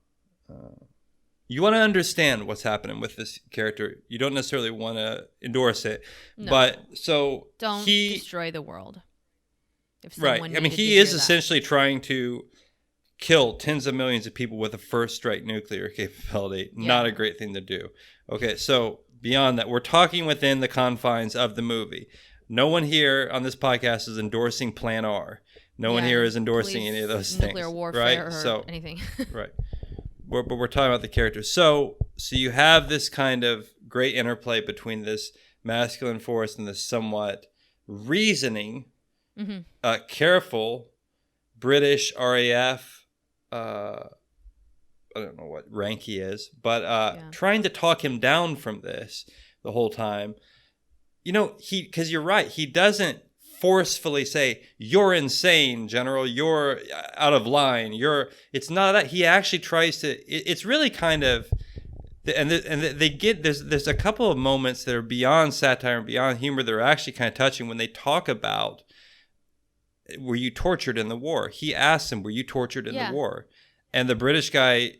You want to understand what's happening with this character. You don't necessarily want to endorse it. No. But so don't destroy the world. Right. I mean, he is essentially trying to kill tens of millions of people with a first strike nuclear capability. Yeah. Not a great thing to do. Okay, so beyond that, we're talking within the confines of the movie. No one here on this podcast is endorsing Plan R. No one here is endorsing any of those things. Nuclear warfare, right? Or anything. Right. But we're talking about the characters. So you have this kind of great interplay between this masculine force and this somewhat reasoning, careful British RAF. I don't know what rank he is, but trying to talk him down from this the whole time. Because you're right, he doesn't forcefully say, "You're insane, General. You're out of line. It's not that. He actually tries to. It's really kind of, and they get there's a couple of moments that are beyond satire and beyond humor that are actually kind of touching when they talk about, were you tortured in the war? He asks him, were you tortured in the war? And the British guy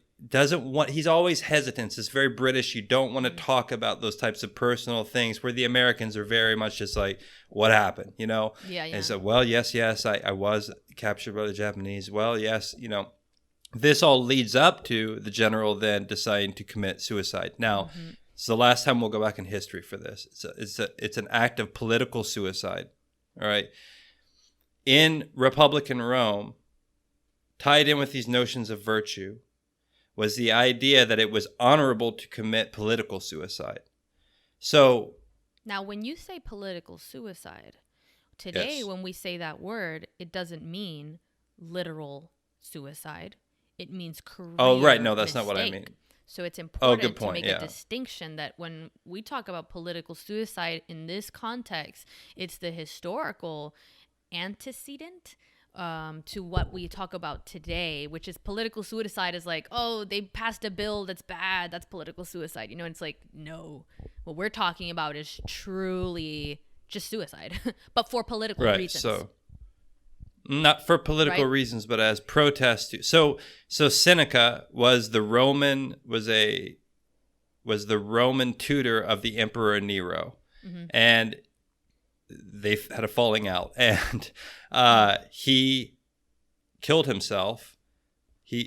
he's always hesitant. It's very British. You don't want to talk about those types of personal things, where the Americans are very much just like, what happened, Yeah. And so, well, yes, I was captured by the Japanese. Well, yes, this all leads up to the general then deciding to commit suicide. Now, it's the last time we'll go back in history for this. It's an act of political suicide. All right. In Republican Rome, tied in with these notions of virtue, was the idea that it was honorable to commit political suicide. So now, when you say political suicide, today when we say that word, it doesn't mean literal suicide. It means career. Oh, right. No, that's not what I mean. So it's important to make a distinction that when we talk about political suicide in this context, it's the historical antecedent to what we talk about today, which is political suicide is like, oh, they passed a bill that's bad, that's political suicide. It's like, no, what we're talking about is truly just suicide, but for political reasons. Not for political Right? reasons, but as protest. So Seneca was the Roman tutor of the Emperor Nero, and they had a falling out, and he killed himself.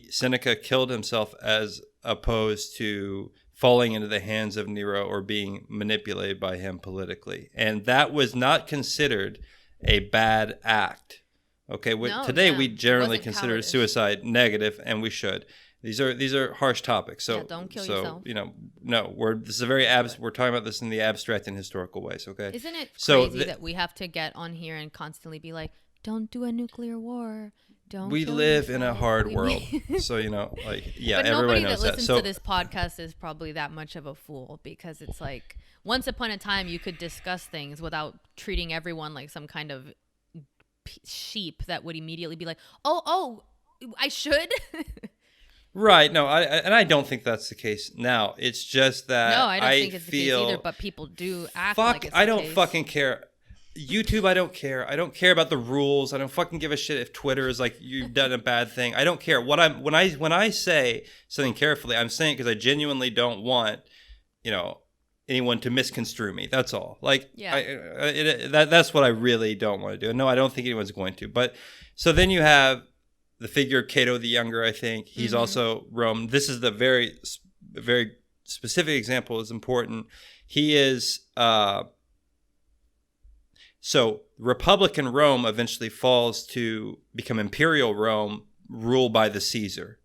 Seneca killed himself as opposed to falling into the hands of Nero or being manipulated by him politically, and that was not considered a bad act. Okay, today we generally consider cowardice. suicide negative, and we should. These are harsh topics. So don't kill yourself. This is a very we're talking about this in the abstract and historical ways. Okay, Isn't it crazy that we have to get on here and constantly be like, "Don't do a nuclear war. Don't." We live in a hard world, so But everybody nobody knows that listens that. to this podcast is probably that much of a fool, because it's like once upon a time you could discuss things without treating everyone like some kind of sheep that would immediately be like, oh, I should. Right. No, I don't think that's the case now. It's just that No, I don't think it's the case either, but people do act like it's the I don't case. fucking care. YouTube, I don't care. I don't care about the rules. I don't fucking give a shit if Twitter is like, you've done a bad thing. I don't care. When I say something carefully, I'm saying it because I genuinely don't want, anyone to misconstrue me. That's all. Like, yeah. That's what I really don't want to do. No, I don't think anyone's going to. But so then you have the figure Cato the Younger. I think he's also Rome. This is the very specific example is important. He is so Republican Rome eventually falls to become Imperial Rome, ruled by the Caesar,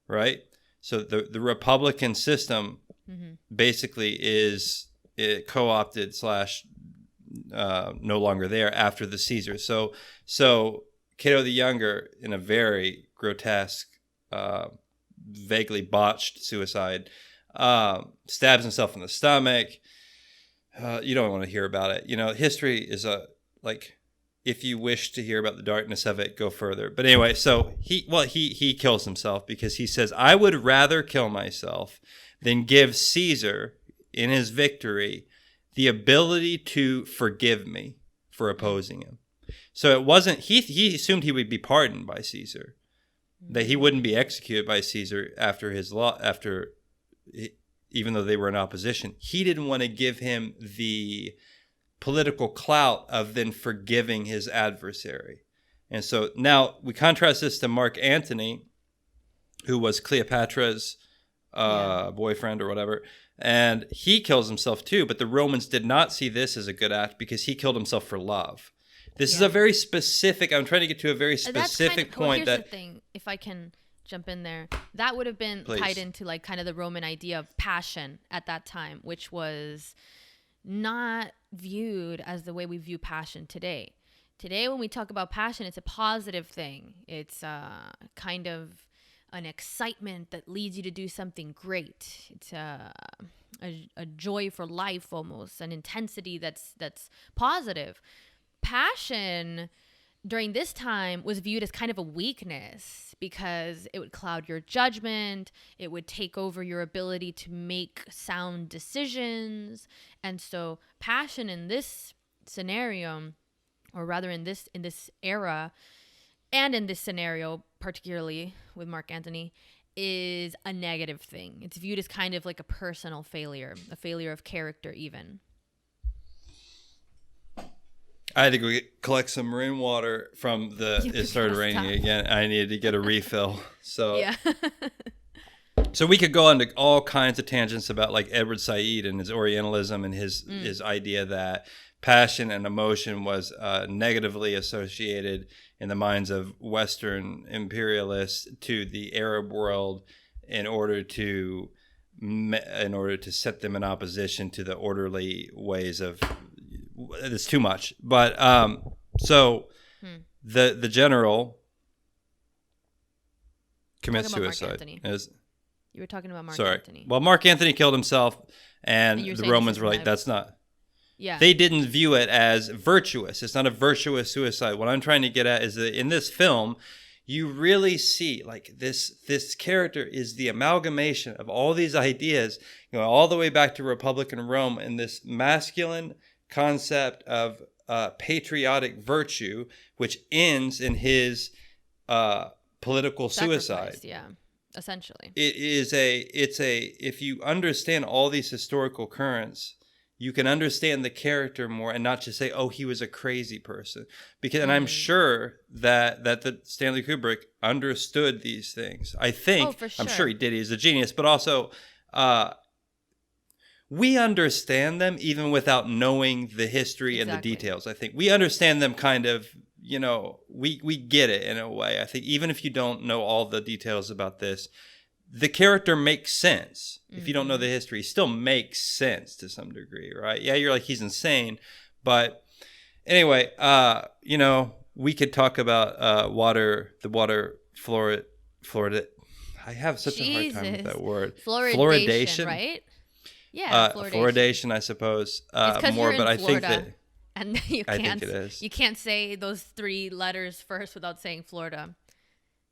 right? So the Republican system basically is co-opted / no longer there after the Caesar. So Cato the Younger, in a very grotesque, vaguely botched suicide, stabs himself in the stomach. You don't want to hear about it. History is if you wish to hear about the darkness of it, go further. But anyway, so he kills himself because he says, I would rather kill myself than give Caesar, in his victory, the ability to forgive me for opposing him. So it wasn't, he assumed he would be pardoned by Caesar, that he wouldn't be executed by Caesar even though they were in opposition. He didn't want to give him the political clout of then forgiving his adversary. And so now we contrast this to Mark Antony, who was Cleopatra's boyfriend or whatever, and he kills himself too, but the Romans did not see this as a good act because he killed himself for love. This is a very specific, I'm trying to get to a very specific point. Here's the thing, if I can jump in there, that would have been tied into like kind of the Roman idea of passion at that time, which was not viewed as the way we view passion today. Today, when we talk about passion, it's a positive thing. It's kind of an excitement that leads you to do something great. It's a joy for life, almost an intensity that's positive. Passion during this time was viewed as kind of a weakness because it would cloud your judgment. It would take over your ability to make sound decisions. And so passion in this scenario, or rather in this era, and in this scenario, particularly with Mark Antony, is a negative thing. It's viewed as kind of like a personal failure, a failure of character even. I had to go collect some rainwater from it started raining again. I needed to get a refill. So yeah. So we could go into all kinds of tangents about like Edward Said and his Orientalism and his idea that passion and emotion was negatively associated in the minds of Western imperialists to the Arab world in order to set them in opposition to the orderly ways of. It's too much, but the general commits suicide. You were talking about Mark Antony. Well, Mark Antony killed himself, and the Romans were like, "That's not." Yeah. They didn't view it as virtuous. It's not a virtuous suicide. What I'm trying to get at is that in this film, you really see like this character is the amalgamation of all these ideas, all the way back to Republican Rome, and this masculine concept of patriotic virtue, which ends in his political suicide. Sacrifice, yeah, essentially. If you understand all these historical currents, you can understand the character more and not just say, oh, he was a crazy person. And I'm sure that the Stanley Kubrick understood these things. I think, oh, for sure. I'm sure he did. He's a genius, but also we understand them even without knowing the history and the details. I think we understand them kind of, we get it in a way. I think even if you don't know all the details about this, the character makes sense. If you don't know the history, it still makes sense to some degree, right? Yeah, you're like, he's insane. But anyway, we could talk about the water fluoride. I have such a hard time with that word. Fluoridation, right? Yeah, fluoridation, I suppose. It's more, you're but in I think Florida, that and you I can't. think it is. You can't say those 3 letters first without saying Florida.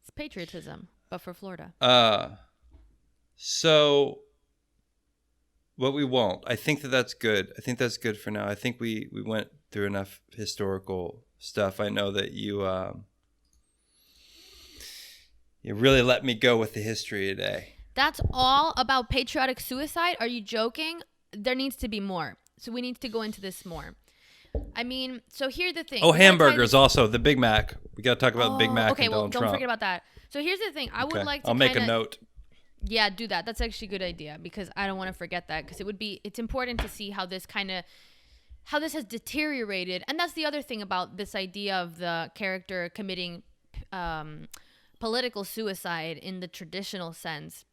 It's patriotism, but for Florida. So, what we won't. I think that's good. I think that's good for now. I think we went through enough historical stuff. I know that you really let me go with the history today. That's all about patriotic suicide? Are you joking? There needs to be more. So we need to go into this more. I mean, so here's the thing. Oh, hamburgers also. The Big Mac. We got to talk about Big Mac okay, and Donald don't Trump. forget about that. So here's the thing. I would like to I'll make a note. Yeah, do that. That's actually a good idea because I don't want to forget that because it's important to see how this has deteriorated. And that's the other thing about this idea of the character committing political suicide in the traditional sense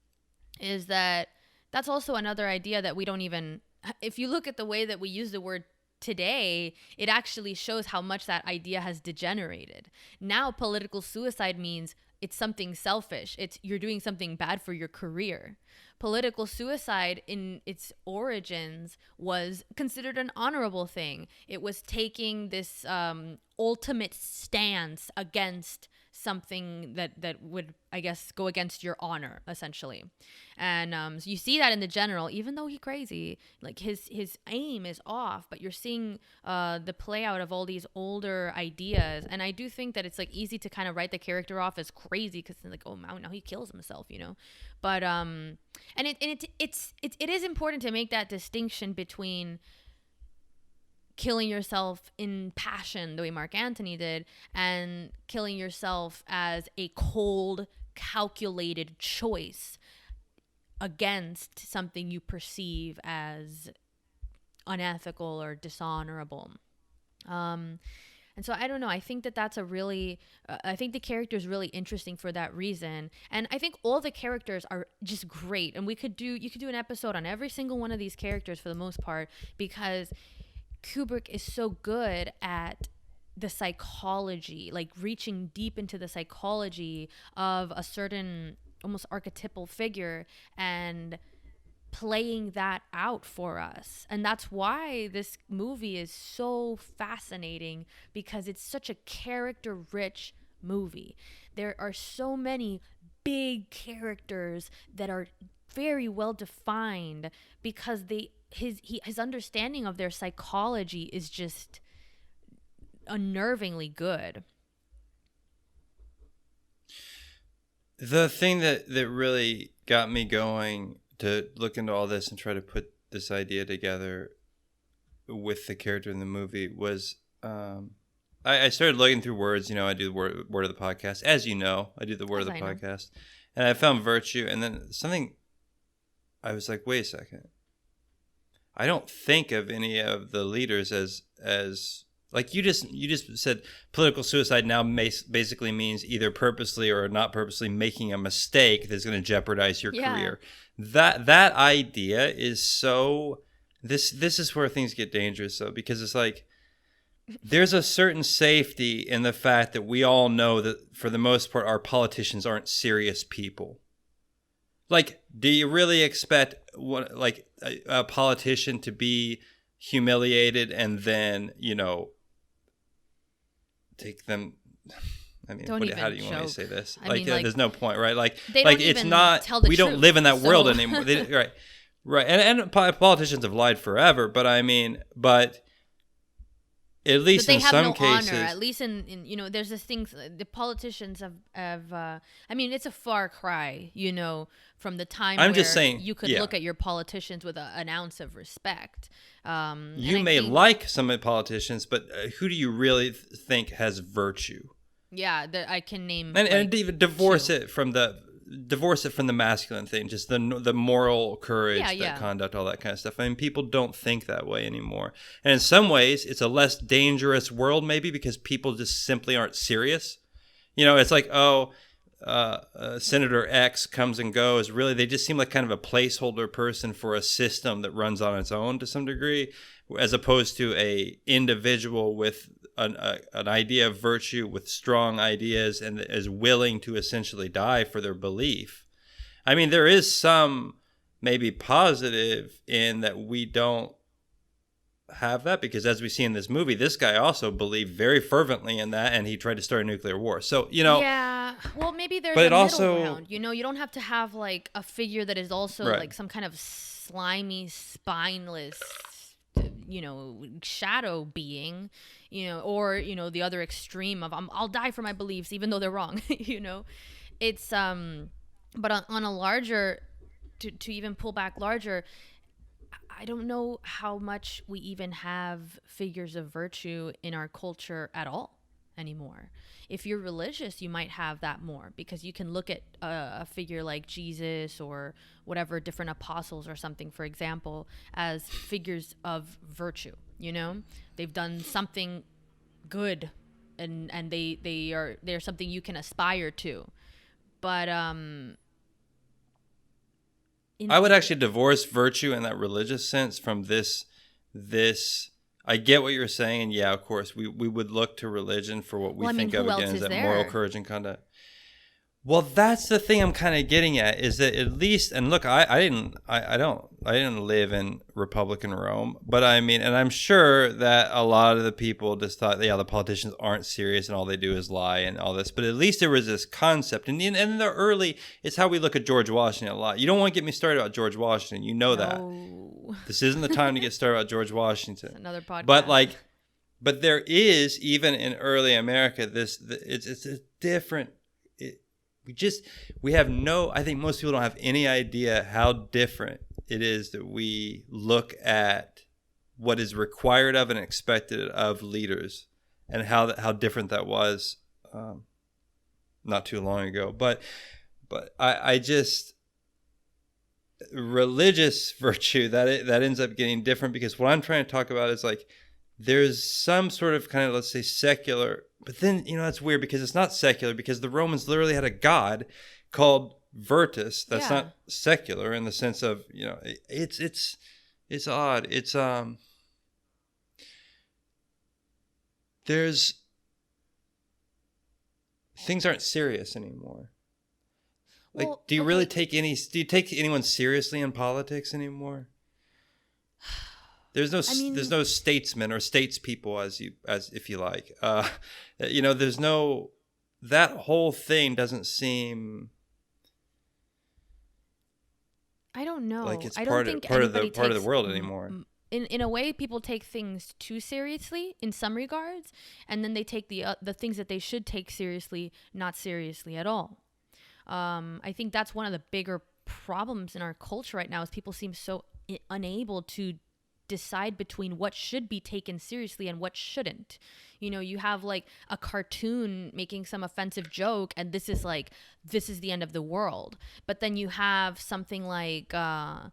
is that that's also another idea that we don't even, if you look at the way that we use the word today, it actually shows how much that idea has degenerated. Now, political suicide means it's something selfish. It's you're doing something bad for your career. Political suicide in its origins was considered an honorable thing. It was taking this ultimate stance against something that would, I guess, go against your honor, essentially. And so you see that in the general, even though he's crazy, like his aim is off, but you're seeing the play out of all these older ideas. And I do think that it's like easy to kind of write the character off as crazy because like, oh, now he kills himself, But and it is important to make that distinction between killing yourself in passion the way Mark Antony did and killing yourself as a cold, calculated choice against something you perceive as unethical or dishonorable. And so I don't know. I think that's a really, I think the character is really interesting for that reason. And I think all the characters are just great. And you could do an episode on every single one of these characters for the most part, because Kubrick is so good at the psychology, like reaching deep into the psychology of a certain almost archetypal figure and playing that out for us. And that's why this movie is so fascinating, because it's such a character-rich movie. There are so many big characters that are very well defined because his understanding of their psychology is just unnervingly good. The thing that really got me going to look into all this and try to put this idea together with the character in the movie was I started looking through words. I do the word of the podcast. As you know, I do the word of the podcast. And I found virtue, and then something, I was like, wait a second. I don't think of any of the leaders as like you just said political suicide now basically means either purposely or not purposely making a mistake that's going to jeopardize your career. That idea is so this is where things get dangerous though, because it's like there's a certain safety in the fact that we all know that for the most part our politicians aren't serious people. Like, do you really expect a politician to be humiliated and then, take them? I mean, how do you want me to say this? There's no point, right? Like it's not. We don't live in that world anymore, right? And politicians have lied forever, but I mean, at least they in have some no cases, honor. At least in there's this thing. The politicians have I mean, it's a far cry, from the time I'm where just saying, you could yeah. look at your politicians with an ounce of respect. You may like some of the politicians, but who do you really think has virtue? Yeah, I can name And even divorce two. it from the masculine thing, just the moral courage, Yeah. conduct, all that kind of stuff. I mean, people don't think that way anymore. And in some ways, it's a less dangerous world, maybe because people just simply aren't serious. It's like, Senator X comes and goes. Really, they just seem like kind of a placeholder person for a system that runs on its own to some degree, as opposed to a individual with an idea of virtue, with strong ideas, and is willing to essentially die for their belief. I mean, there is some maybe positive in that we don't have that, because as we see in this movie, this guy also believed very fervently in that, and he tried to start a nuclear war. So, Yeah, well, maybe there's a middle ground. You don't have to have like a figure that is also like some kind of slimy, spineless, shadow being, or the other extreme of I'll die for my beliefs even though they're wrong. It's but on a larger, to even pull back larger, I don't know how much we even have figures of virtue in our culture at all anymore. If you're religious, you might have that more, because you can look at a figure like Jesus or whatever, different apostles or something, for example, as figures of virtue. They've done something good, and they're something you can aspire to. But I would actually divorce virtue in that religious sense from this. I get what you're saying, and yeah, of course, we would look to religion for what we think of again as that moral courage and conduct. Well, that's the thing I'm kind of getting at, is that at least, and look, I didn't live in Republican Rome, but I mean, and I'm sure that a lot of the people just thought, the politicians aren't serious and all they do is lie and all this, but at least there was this concept. And in the early, it's how we look at George Washington a lot. You don't want to get me started about George Washington. You know that. This isn't the time to get started about George Washington. It's another podcast. But there is, even in early America, it's a different. I think most people don't have any idea how different it is that we look at what is required of and expected of leaders, and how different that was not too long ago. But I just, religious virtue, that ends up getting different, because what I'm trying to talk about is like, there's some sort of kind of, let's say, secular. But then, that's weird, because it's not secular, because the Romans literally had a god called Virtus. That's not secular in the sense of, it's odd. It's, things aren't serious anymore. Like, do you take anyone seriously in politics anymore? There's no statesmen or statespeople, as if you like. There's no, that whole thing doesn't seem. I don't know. Like it's I part don't think of the anybody takes world anymore. In a way, people take things too seriously in some regards, and then they take the things that they should take seriously not seriously at all. I think that's one of the bigger problems in our culture right now, is people seem so unable to decide between what should be taken seriously and what shouldn't. You have like a cartoon making some offensive joke, and this is the end of the world. But then you have something like the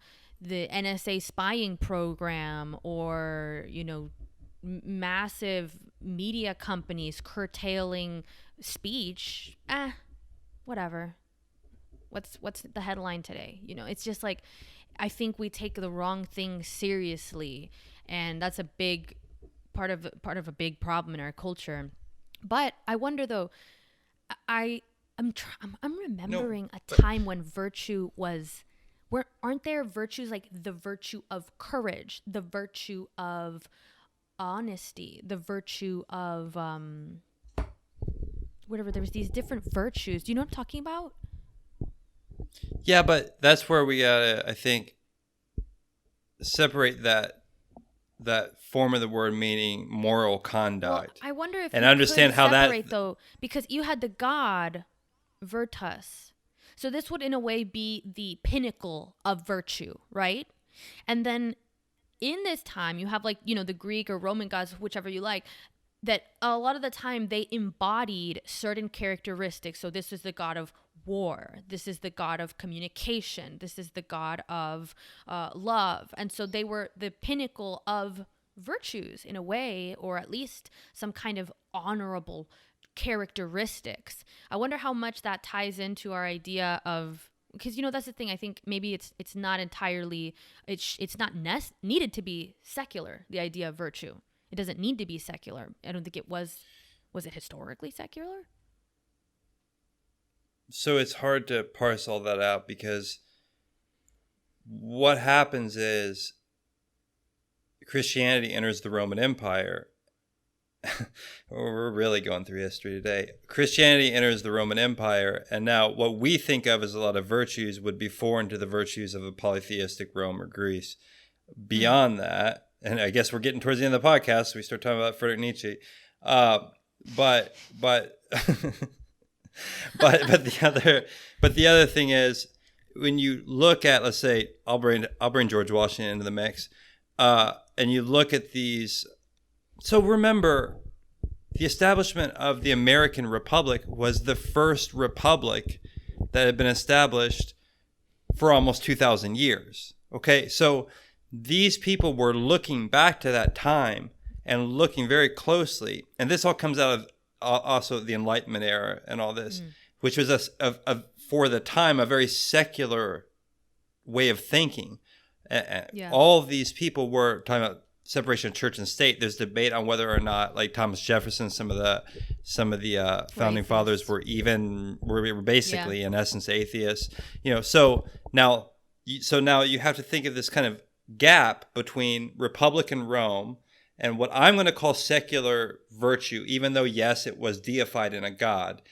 NSA spying program, or massive media companies curtailing speech. Whatever. What's the headline today? It's just like, I think we take the wrong thing seriously, and that's a big part of a big problem in our culture. But I wonder though, I'm remembering a time when virtue was, aren't there virtues like the virtue of courage, the virtue of honesty, the virtue of whatever. There was these different virtues. Do you know what I'm talking about? Yeah, but that's where we gotta, I think, separate that form of the word meaning moral conduct. Well, I wonder if and you understand could how separate that though, because you had the god Virtus. So this would in a way be the pinnacle of virtue, right? And then in this time you have like, the Greek or Roman gods, whichever you like, that a lot of the time they embodied certain characteristics. So this is the god of war. This is the god of communication. This is the god of love. And so they were the pinnacle of virtues in a way, or at least some kind of honorable characteristics. I wonder how much that ties into our idea of, because that's the thing. I think maybe it's not entirely, it's not needed to be secular, the idea of virtue. It doesn't need to be secular. I don't think it was it historically secular? So it's hard to parse all that out, because what happens is Christianity enters the Roman Empire. We're really going through history today. Christianity enters the Roman Empire, and now what we think of as a lot of virtues would be foreign to the virtues of a polytheistic Rome or Greece. Beyond that, and I guess we're getting towards the end of the podcast, so we start talking about Friedrich Nietzsche. But but the other thing is, when you look at, let's say, I'll bring George Washington into the mix, and you look at these. So remember, the establishment of the American Republic was the first republic that had been established for almost 2,000 years. Okay, so these people were looking back to that time and looking very closely, and this all comes out of also the Enlightenment era and all this, which was for the time a very secular way of thinking. All of these people were talking about separation of church and state. There's debate on whether or not, like Thomas Jefferson, some of the founding fathers were basically in essence atheists. So now you have to think of this kind of gap between Republican Rome and what I'm going to call secular virtue, even though yes, it was deified in a god.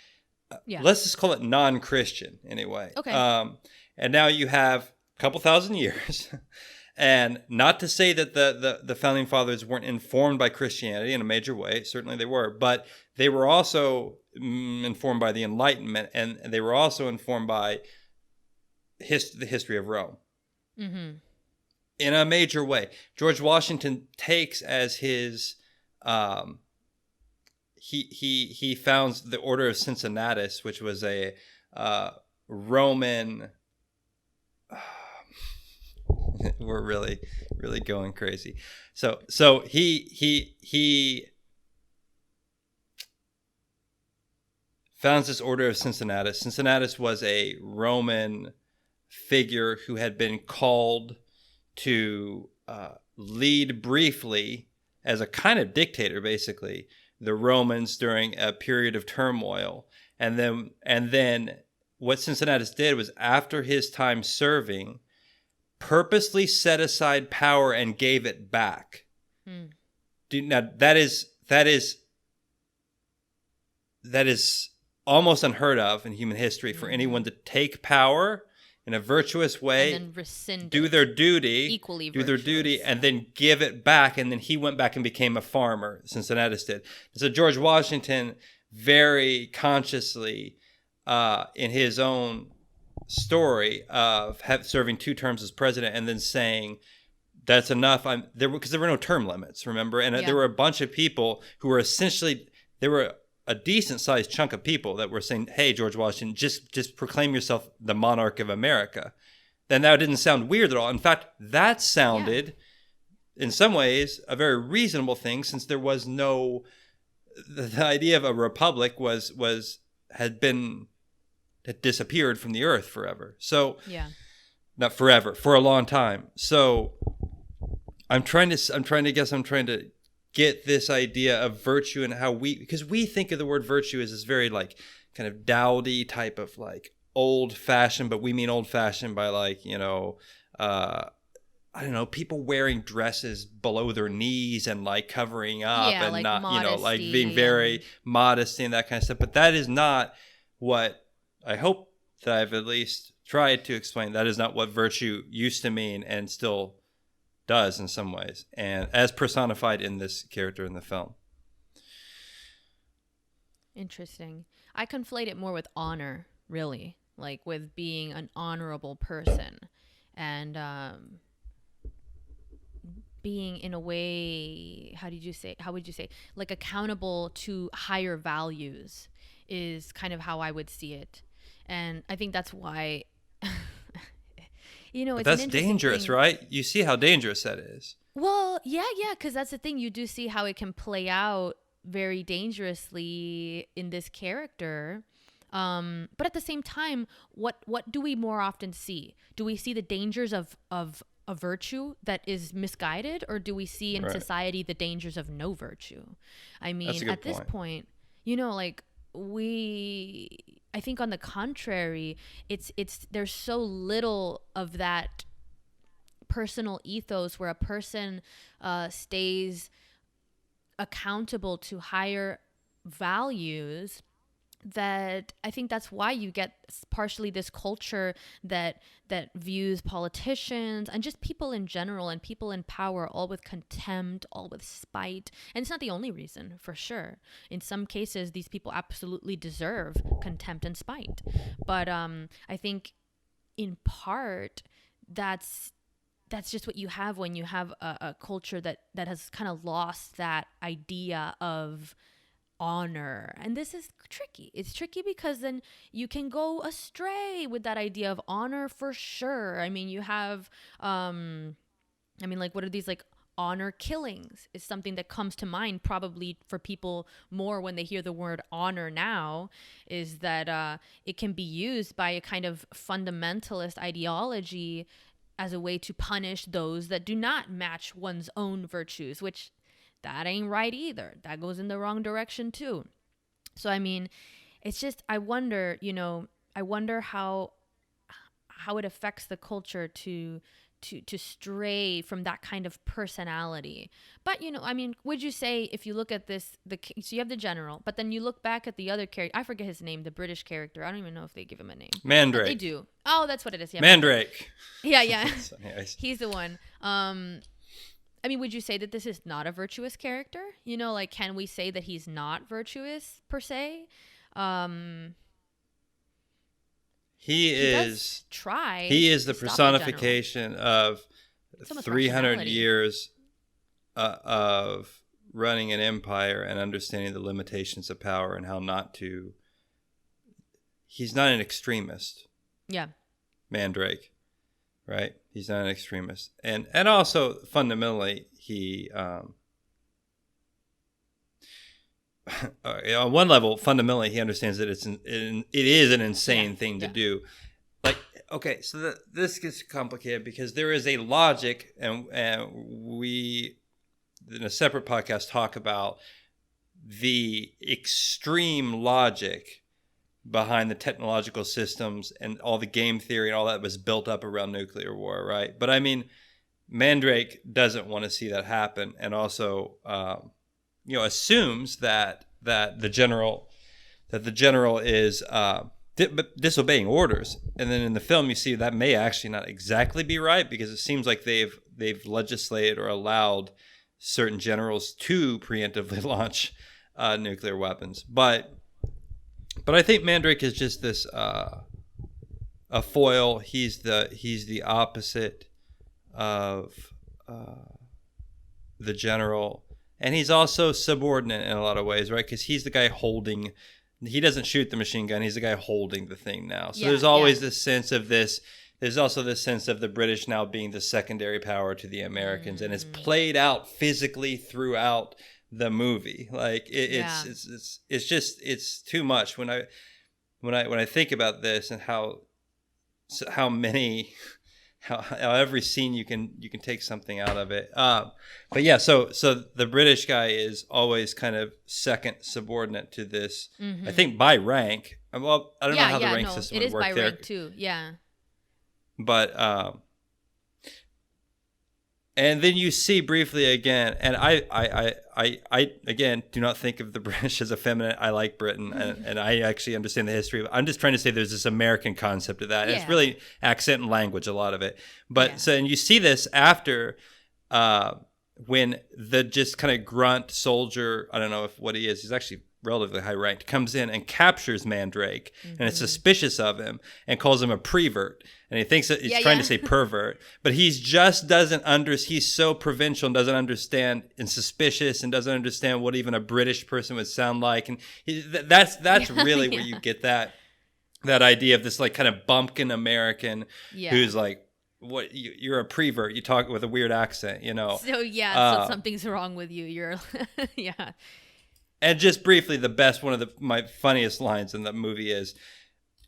Let's just call it non-Christian anyway. Okay. And now you have a couple thousand years. And not to say that the founding fathers weren't informed by Christianity in a major way. Certainly they were. But they were also informed by the Enlightenment, and they were also informed by the history of Rome. Mm-hmm. In a major way. George Washington takes as his... He founds the Order of Cincinnatus, which was a Roman... We're really, really going crazy. So he founds this Order of Cincinnatus. Cincinnatus was a Roman figure who had been called to lead briefly as a kind of dictator, basically, the Romans during a period of turmoil. And then what Cincinnatus did was, after his time serving, purposely set aside power and gave it back. Now that is almost unheard of in human history, for anyone to take power in a virtuous way, and then rescind do their duty, and then give it back. And then he went back and became a farmer. Cincinnatus did. So George Washington very consciously, in his own story of serving 2 terms as president and then saying, that's enough. Because there were no term limits, remember? And there were a bunch of people who were essentially, there were a decent sized chunk of people that were saying, hey, George Washington, just proclaim yourself the monarch of America. Then that didn't sound weird at all. In fact, that sounded, in some ways, a very reasonable thing, since there was no, the idea of a republic had disappeared from the earth forever. So, not forever, for a long time. So I'm trying to get this idea of virtue and how because we think of the word virtue as this very like kind of dowdy type of like old fashioned, but we mean old fashioned by like, I don't know, people wearing dresses below their knees and like covering up and like not, like being very modest and that kind of stuff. But that is not what I hope that I've at least tried to explain. That is not what virtue used to mean and still does in some ways, and as personified in this character in the film. Interesting. I conflate it more with honor, really, like with being an honorable person, and being in a way, how would you say, like accountable to higher values is kind of how I would see it. And I think that's why, But it's that's an interesting dangerous, thing. right? You see how dangerous that is. Well, yeah, because that's the thing. You do see how it can play out very dangerously in this character. But at the same time, what do we more often see? Do we see the dangers of a virtue that is misguided, or do we see in Right. society the dangers of no virtue? I That's a mean, good at this point, like I think on the contrary, it's there's so little of that personal ethos where a person stays accountable to higher values, that I think that's why you get partially this culture that views politicians and just people in general and people in power all with contempt, all with spite. And it's not the only reason, for sure. In some cases, these people absolutely deserve contempt and spite. But I think in part that's just what you have when you have a culture that has kind of lost that idea of honor. And this is tricky. It's tricky because then you can go astray with that idea of honor, for sure. I mean, you have like, what are these, like, honor killings is something that comes to mind probably for people more when they hear the word honor now, is that it can be used by a kind of fundamentalist ideology as a way to punish those that do not match one's own virtues, which that ain't right either. That goes in the wrong direction too. So, I mean, it's just, I wonder how it affects the culture to stray from that kind of personality. But, I mean, would you say, if you look at this, so you have the general, but then you look back at the other character, I forget his name, the British character. I don't even know if they give him a name. Mandrake. They do. Oh, that's what it is. Yeah, Mandrake. Yeah. So, anyways. He's the one. I mean, would you say that this is not a virtuous character? Like, can we say that he's not virtuous per se? He is does try. He is the to stop the general. personification of almost 300 rationality. years of running an empire and understanding the limitations of power and how not to. He's not an extremist. Yeah. Mandrake, right? He's not an extremist, and also fundamentally he. On one level, fundamentally, he understands that it is an insane thing to do. Like, okay, so this gets complicated because there is a logic, and we, in a separate podcast, talk about the extreme logic behind the technological systems and all the game theory and all that was built up around nuclear war, right? But I mean, Mandrake doesn't want to see that happen, and also, assumes that the general is disobeying orders. And then in the film, you see that may actually not exactly be right, because it seems like they've legislated or allowed certain generals to preemptively launch nuclear weapons. But I think Mandrake is just this a foil. He's the opposite of the general. And he's also subordinate in a lot of ways, right? Because he's the guy holding. He doesn't shoot the machine gun. He's the guy holding the thing now. So there's always this sense of this. There's also this sense of the British now being the secondary power to the Americans, and it's played out physically throughout the movie. Like it's too much when I think about this and how every scene you can take something out of it. But yeah, so the British guy is always kind of second subordinate to this. Mm-hmm. I think by rank. Well, I don't know how the rank system would work there. It is by rank too. Yeah. But and then you see briefly again, and I again do not think of the British as effeminate. I like Britain, and I actually understand the history. I'm just trying to say there's this American concept of that. And it's really accent and language, a lot of it. But so, and you see this after when the just kind of grunt soldier, I don't know if what he is, he's actually relatively high ranked, comes in and captures Mandrake and is suspicious of him and calls him a prevert. And he thinks that he's trying to say pervert, but he's just he's so provincial and doesn't understand and suspicious and doesn't understand what even a British person would sound like. And that's really where you get that idea of this like kind of bumpkin American who's like, what you're a prevert, you talk with a weird accent, you know. So so something's wrong with you. You're And just briefly, one of my funniest lines in the movie is,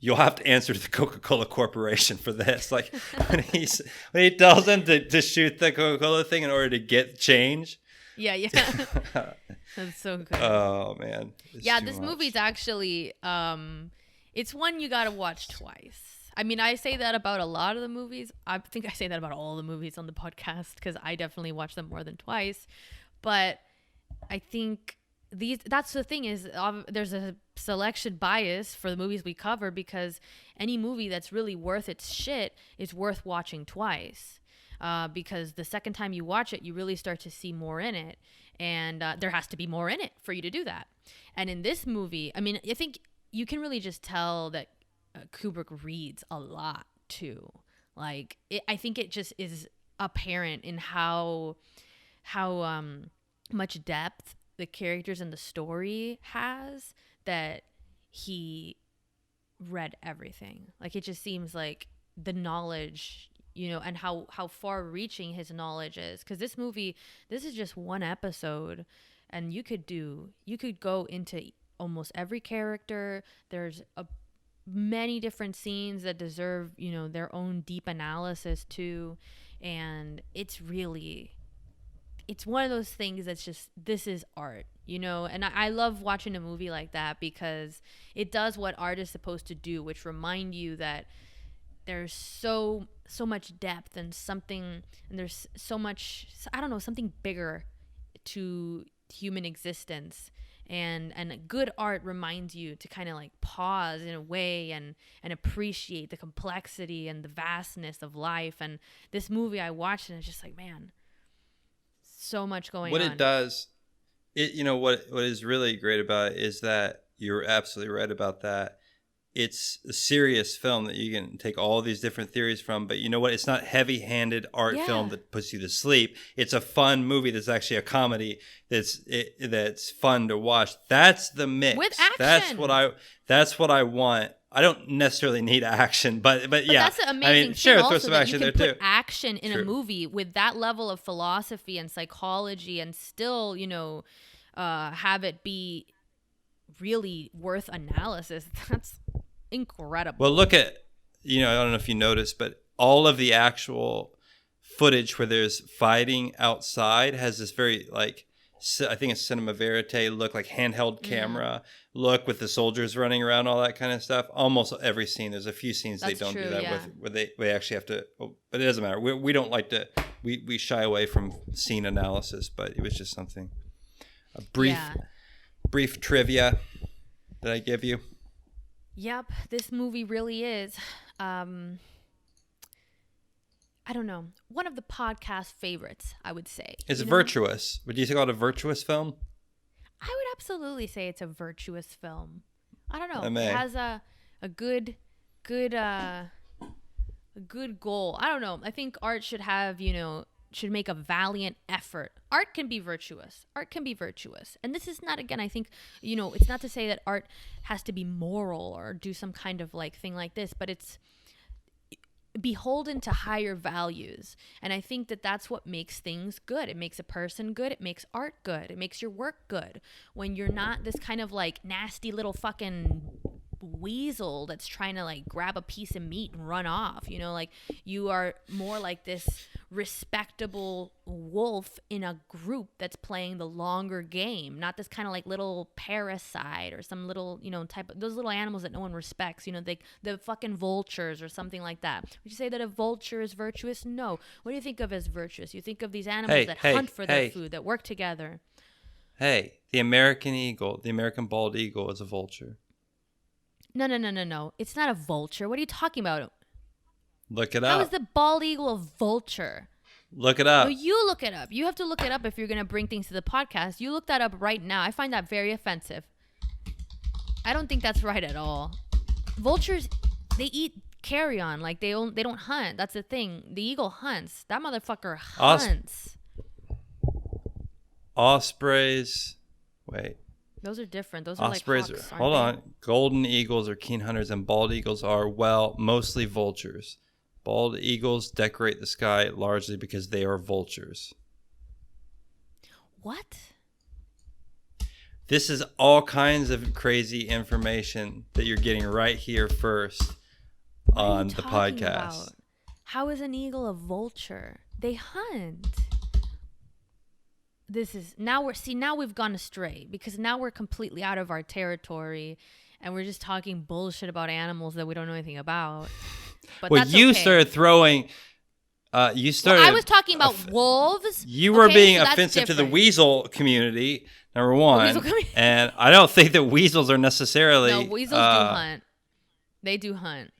"You'll have to answer to the Coca-Cola Corporation for this." Like when he tells them to shoot the Coca-Cola thing in order to get change. Yeah. That's so good. Oh man. This movie's actually it's one you gotta watch twice. I mean, I say that about a lot of the movies. I think I say that about all the movies on the podcast because I definitely watch them more than twice. But I think that's the thing is there's a selection bias for the movies we cover because any movie that's really worth its shit is worth watching twice. Because the second time you watch it, you really start to see more in it. And there has to be more in it for you to do that. And in this movie, I mean, I think you can really just tell that Kubrick reads a lot too. Like, I think it just is apparent in how much depth the characters and the story has that he read everything. Like, it just seems like the knowledge, you know, and how far reaching his knowledge is. Because this is just one episode and you could go into almost every character. There's many different scenes that deserve, you know, their own deep analysis too. And it's one of those things that's just, this is art, you know? And I love watching a movie like that because it does what art is supposed to do, which remind you that there's so much depth and there's so much, I don't know, something bigger to human existence. And good art reminds you to kind of like pause in a way and appreciate the complexity and the vastness of life. And this movie I watched and it's just like, man, so much going on. What it does, you know, what is really great about it is that you're absolutely right about that. It's a serious film that you can take all these different theories from, but you know what? It's not heavy-handed art film that puts you to sleep. It's a fun movie that's actually a comedy that's fun to watch. That's the mix. With action. That's what I want. I don't necessarily need action, but yeah. That's the amazing thing throw also some that action you can there put too. action in a movie with that level of philosophy and psychology and still, you know, have it be really worth analysis. That's incredible. Well, look at, you know, I don't know if you noticed, but all of the actual footage where there's fighting outside has this very, like, I think it's cinema verite look, like handheld camera look with the soldiers running around, all that kind of stuff. Almost every scene, there's a few scenes they don't do that with, where they actually have to, but it doesn't matter. We don't like to, we shy away from scene analysis, but it was just something, a brief trivia that I give you. Yep, this movie really is, I don't know, one of the podcast favorites, I would say. It's virtuous. Would you call it a virtuous film? I would absolutely say it's a virtuous film. I don't know. It has a good goal. I don't know. I think art should have, you know, should make a valiant effort. Art can be virtuous. And this is not, again, I think, you know, it's not to say that art has to be moral or do some kind of like thing like this, but it's beholden to higher values. And I think that that's what makes things good. It makes a person good. It makes art good. It makes your work good. When you're not this kind of like nasty little fucking weasel that's trying to like grab a piece of meat and run off, you know, like you are more like this respectable wolf in a group that's playing the longer game, not this kind of like little parasite or some little, you know, type of those little animals that no one respects, you know, the fucking vultures or something like that. Would you say that a vulture is virtuous? No. What do you think of as virtuous? You think of these animals that hunt for their food, that work together. Hey, the American eagle, the American bald eagle is a vulture. No. It's not a vulture. What are you talking about? Look it up. How is the bald eagle a vulture? Look it up. No, you look it up. You have to look it up if you're going to bring things to the podcast. You look that up right now. I find that very offensive. I don't think that's right at all. Vultures, they eat carrion. Like, they don't hunt. That's the thing. The eagle hunts. That motherfucker hunts. Ospreys. Wait. Those are different. Those Ospreys are like hawks, hold aren't on. Golden eagles are keen hunters, and bald eagles are, well, mostly vultures. Bald eagles decorate the sky largely because they are vultures. What? This is all kinds of crazy information that you're getting right here first on the podcast. About? How is an eagle a vulture? They hunt. This is now we've gone astray because now we're completely out of our territory and we're just talking bullshit about animals that we don't know anything about. But well, that's you okay. started throwing. You started. Well, I was talking about wolves. You were being so offensive to the weasel community. Number one, weasel and I don't think that weasels are necessarily. No, weasels do hunt. They do hunt.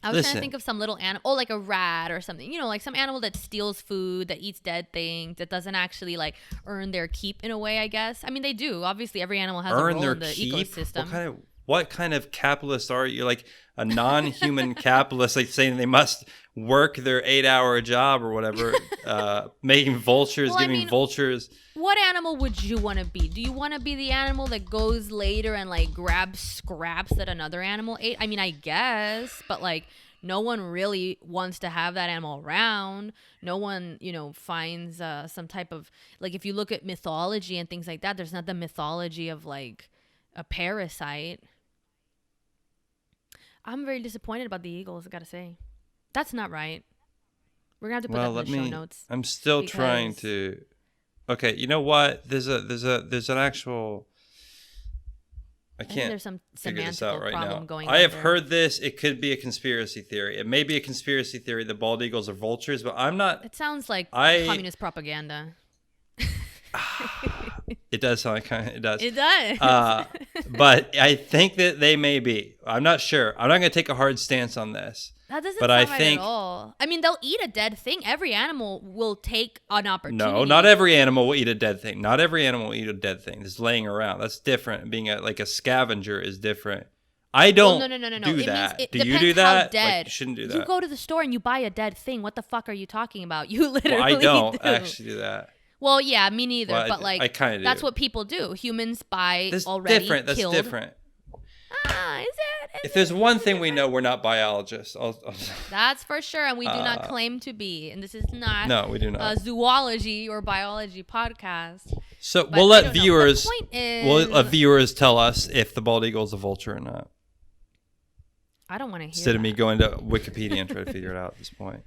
I was trying to think of some little animal, like a rat or something. You know, like some animal that steals food, that eats dead things, that doesn't actually like earn their keep in a way. I guess. I mean, they do. Obviously, every animal has a role in the ecosystem. What kind of capitalist are you? Like a non-human capitalist, like saying they must work their 8-hour job or whatever, making vultures, vultures. What animal would you want to be? Do you want to be the animal that goes later and like grabs scraps that another animal ate? I mean, I guess, but like no one really wants to have that animal around. No one, finds some type of, like, if you look at mythology and things like that, there's not the mythology of like a parasite. I'm very disappointed about the eagles, I gotta say. That's not right. We're gonna have to put that in the show notes. I'm still trying to. Okay, you know what? There's an actual. I can't there's some figure this semantical out right problem now. going I on have there. heard this. It could be a conspiracy theory. It may be a conspiracy theory that bald eagles are vultures, but I'm not. It sounds like communist propaganda. It does sound like it does. It does. But I think that they may be. I'm not sure. I'm not going to take a hard stance on this. That doesn't but sound I right think, at all. I mean, they'll eat a dead thing. Every animal will take an opportunity. No, not every animal will eat a dead thing. Not every animal will eat a dead thing. It's laying around. That's different. Being like a scavenger is different. I don't no. do It that. Means do you do that? Dead. You shouldn't do that. You go to the store and you buy a dead thing. What the fuck are you talking about? You literally I don't do. actually do that. Well, yeah, me neither. Well, but like, I kind of do. That's what people do. Humans buy That's already different. That's killed. different. Is it? If there's one thing we know, we're not biologists. That's for sure, and we do not claim to be. And this is not. No, we do not. A zoology or biology podcast. So But we'll let I don't know. viewers. The point is, We'll let viewers tell us if the bald eagle is a vulture or not. I don't want to hear. Instead of me going to Wikipedia and trying to figure it out at this point.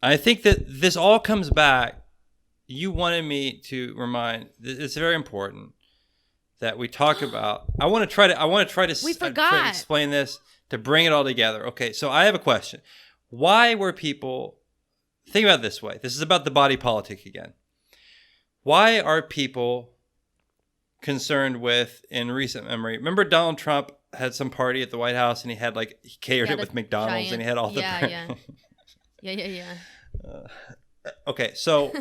I think that this all comes back. You wanted me to remind. It's very important that we talk about. I want to try to. We try forgot. to explain this to bring it all together. Okay, so I have a question. Why were people? Think about it this way. This is about the body politic again. Why are people concerned with, in recent memory? Remember Donald Trump had some party at the White House and he had he catered it with McDonald's and he had all the yeah. Okay, so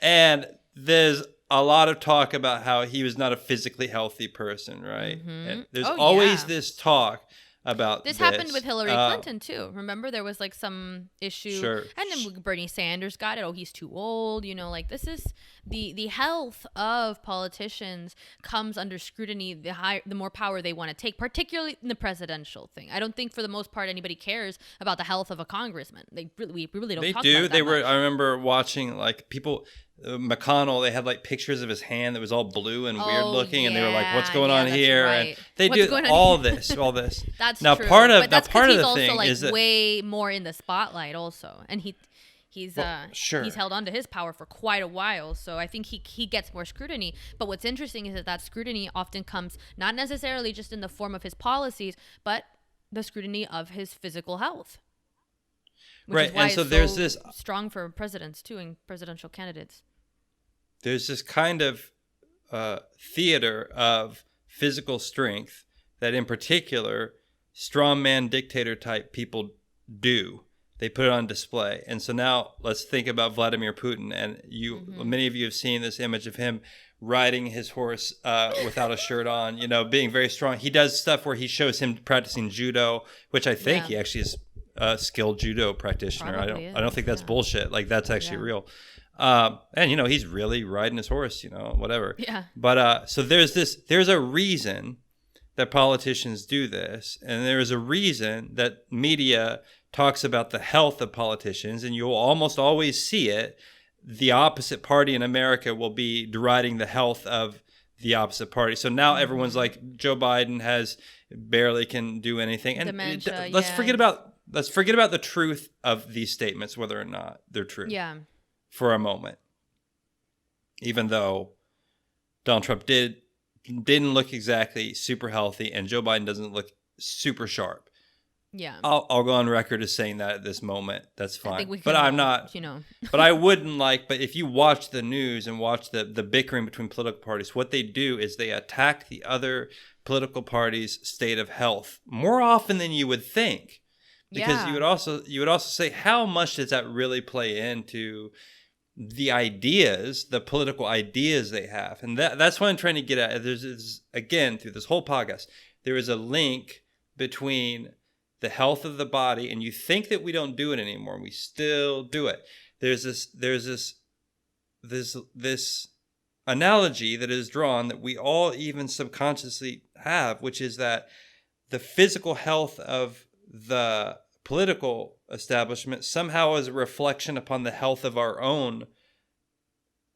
and there's a lot of talk about how he was not a physically healthy person, right? Mm-hmm. And there's always this talk about this happened with Hillary Clinton too. Remember, there was some issue, Sure. And then Bernie Sanders got it. Oh, he's too old. This is the health of politicians comes under scrutiny. The more power they want to take, particularly in the presidential thing. I don't think for the most part anybody cares about the health of a congressman. We really don't. They talk do. About that much. I remember watching people. McConnell, they had pictures of his hand that was all blue and weird looking, and they were like, "What's going on here?" Right. And they What's do all this. That's now true. part of but that's part of he's the also thing is that way more in the spotlight also, and he's sure. he's held on to his power for quite a while, so I think he gets more scrutiny. But what's interesting is that scrutiny often comes not necessarily just in the form of his policies, but the scrutiny of his physical health. Which is why and so it's there's this strong for presidents too, and presidential candidates. There's this kind of theater of physical strength that in particular strongman dictator type people do. they put it on display. And so now let's think about Vladimir Putin. And many of you have seen this image of him riding his horse without a shirt on, being very strong. He does stuff where he shows him practicing judo, which I think he actually is a skilled judo practitioner. Probably I don't think that's bullshit. Like, that's actually real. And he's really riding his horse, whatever. Yeah. But so there's a reason that politicians do this, and there is a reason that media talks about the health of politicians, and you'll almost always see it. The opposite party in America will be deriding the health of the opposite party. So now everyone's like, Joe Biden barely can do anything, and dementia, let's forget about the truth of these statements, whether or not they're true. Yeah. For a moment, even though Donald Trump didn't look exactly super healthy, and Joe Biden doesn't look super sharp. Yeah. I'll go on record as saying that at this moment. That's fine. I think we but can I'm not. But I wouldn't but if you watch the news and watch the bickering between political parties, what they do is they attack the other political party's state of health more often than you would think. Because you would also say, how much does that really play into the political ideas they have? And that's what I'm trying to get at. There's again, through this whole podcast, there is a link between the health of the body, and you think that we don't do it anymore, and we still do it. There's this analogy that is drawn that we all even subconsciously have, which is that the physical health of the political establishment somehow is a reflection upon the health of our own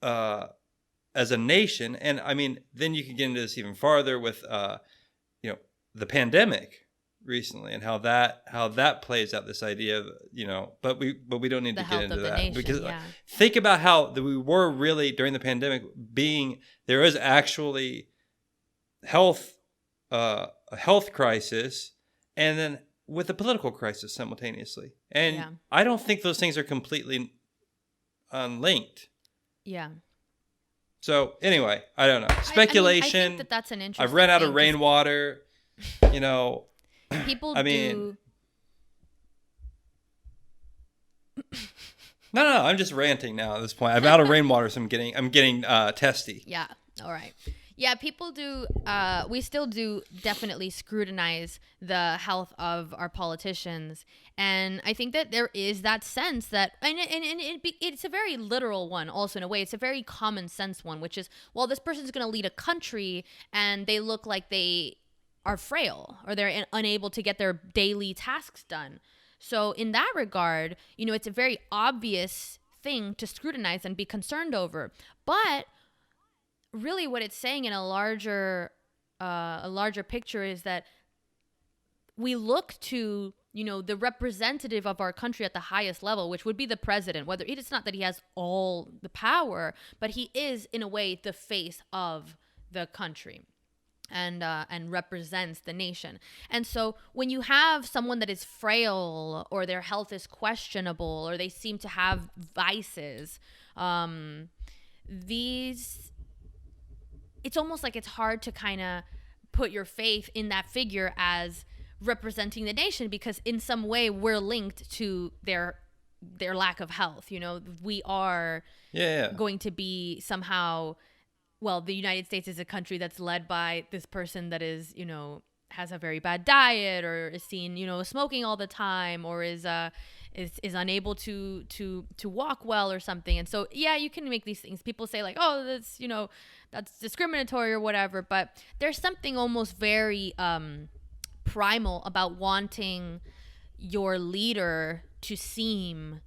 as a nation. And I mean, then you can get into this even farther with the pandemic recently, and how that plays out, this idea of but we don't need to get into that nation, because think about how we were really during the pandemic there is actually a health crisis, and then with a political crisis simultaneously. And I don't think those things are completely unlinked. Yeah. So anyway, I don't know. Speculation. I think that's an interesting I've ran out of thing, rainwater. People do. No. I'm just ranting now at this point. I'm out of rainwater, so I'm getting testy. Yeah. All right. Yeah, people do. We still do definitely scrutinize the health of our politicians, and I think that there is that sense that, it's a very literal one. Also, in a way, it's a very common sense one, which is, well, this person's going to lead a country, and they look like they are frail, or they're unable to get their daily tasks done. So, in that regard, it's a very obvious thing to scrutinize and be concerned over, but really what it's saying in a larger picture is that we look to the representative of our country at the highest level, which would be the president. Whether it's not that he has all the power, but he is in a way the face of the country and represents the nation. And so when you have someone that is frail, or their health is questionable, or they seem to have vices, it's almost like it's hard to kind of put your faith in that figure as representing the nation, because in some way we're linked to their lack of health. We are going to be somehow, well, the United States is a country that's led by this person that is, has a very bad diet, or is seen, smoking all the time, or is unable to walk well or something. And so, you can make these things. People say like, oh, that's discriminatory or whatever. But there's something almost very primal about wanting your leader to seem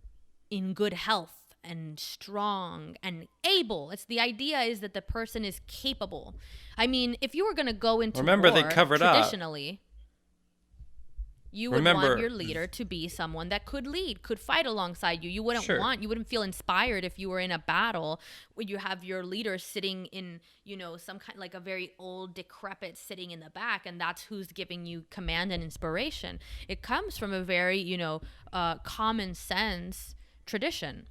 in good health and strong and able. It's the idea is that the person is capable. I mean, if you were going to go into war, they covered traditionally, you would Remember, want your leader to be someone that could lead, could fight alongside you. You wouldn't you wouldn't feel inspired if you were in a battle where you have your leader sitting in, some kind, like a very old, decrepit sitting in the back, and that's who's giving you command and inspiration. It comes from a very, common sense tradition.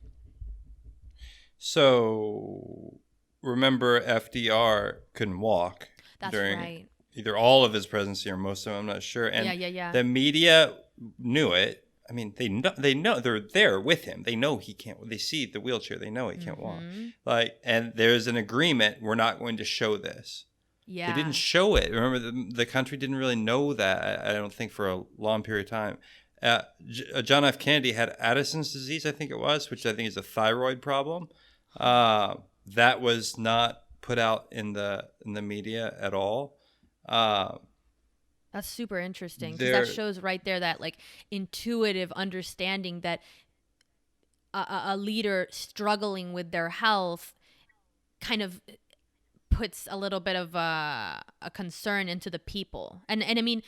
So remember, FDR couldn't walk during either all of his presidency or most of it, I'm not sure. And the media knew it, I mean, they know they're there with him. They know he can't. They see the wheelchair. They know he can't walk. Like, and there's an agreement. We're not going to show this. Yeah. They didn't show it. Remember, the country didn't really know that. I don't think for a long period of time. John F. Kennedy had Addison's disease, I think it was, which I think is a thyroid problem. That was not put out in the media at all. That's super interesting, because that shows right there that like intuitive understanding that a leader struggling with their health kind of puts a little bit of a concern into the people. And I mean,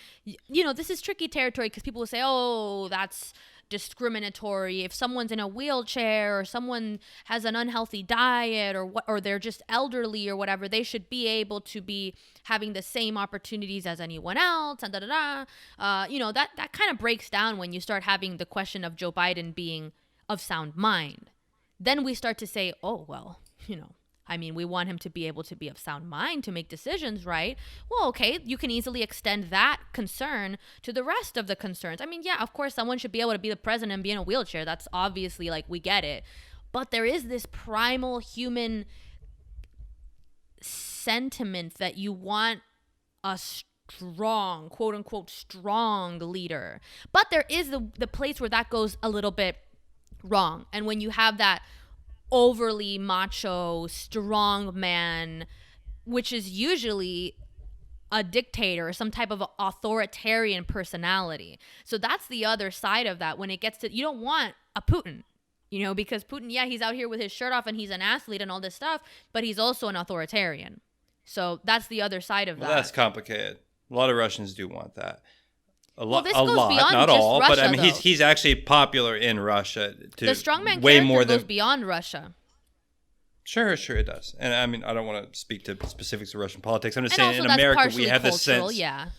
this is tricky territory, because people will say, oh, that's discriminatory. If someone's in a wheelchair, or someone has an unhealthy diet, or they're just elderly or whatever, they should be able to be having the same opportunities as anyone else, and that kind of breaks down when you start having the question of Joe Biden being of sound mind. Then we start to say, oh, well, I mean, we want him to be able to be of sound mind to make decisions, right? Well, okay, you can easily extend that concern to the rest of the concerns. I mean, yeah, of course, someone should be able to be the president and be in a wheelchair. That's obviously, like, we get it. But there is this primal human sentiment that you want a strong, quote unquote, strong leader. But there is the place where that goes a little bit wrong. And when you have that overly macho, strong man, which is usually a dictator, some type of authoritarian personality. So that's the other side of that. When it gets to, you don't want a Putin, because Putin, yeah, he's out here with his shirt off and he's an athlete and all this stuff, but he's also an authoritarian. So that's the other side of that. Well, that's complicated. A lot of Russians do want that. This goes beyond not just all, Russia, but I mean, though. he's actually popular in Russia. The strongman way character more goes beyond Russia. Sure, it does. And I mean, I don't want to speak to specifics of Russian politics. I'm just And saying, also in that's America, we have partially this cultural, sense. yeah.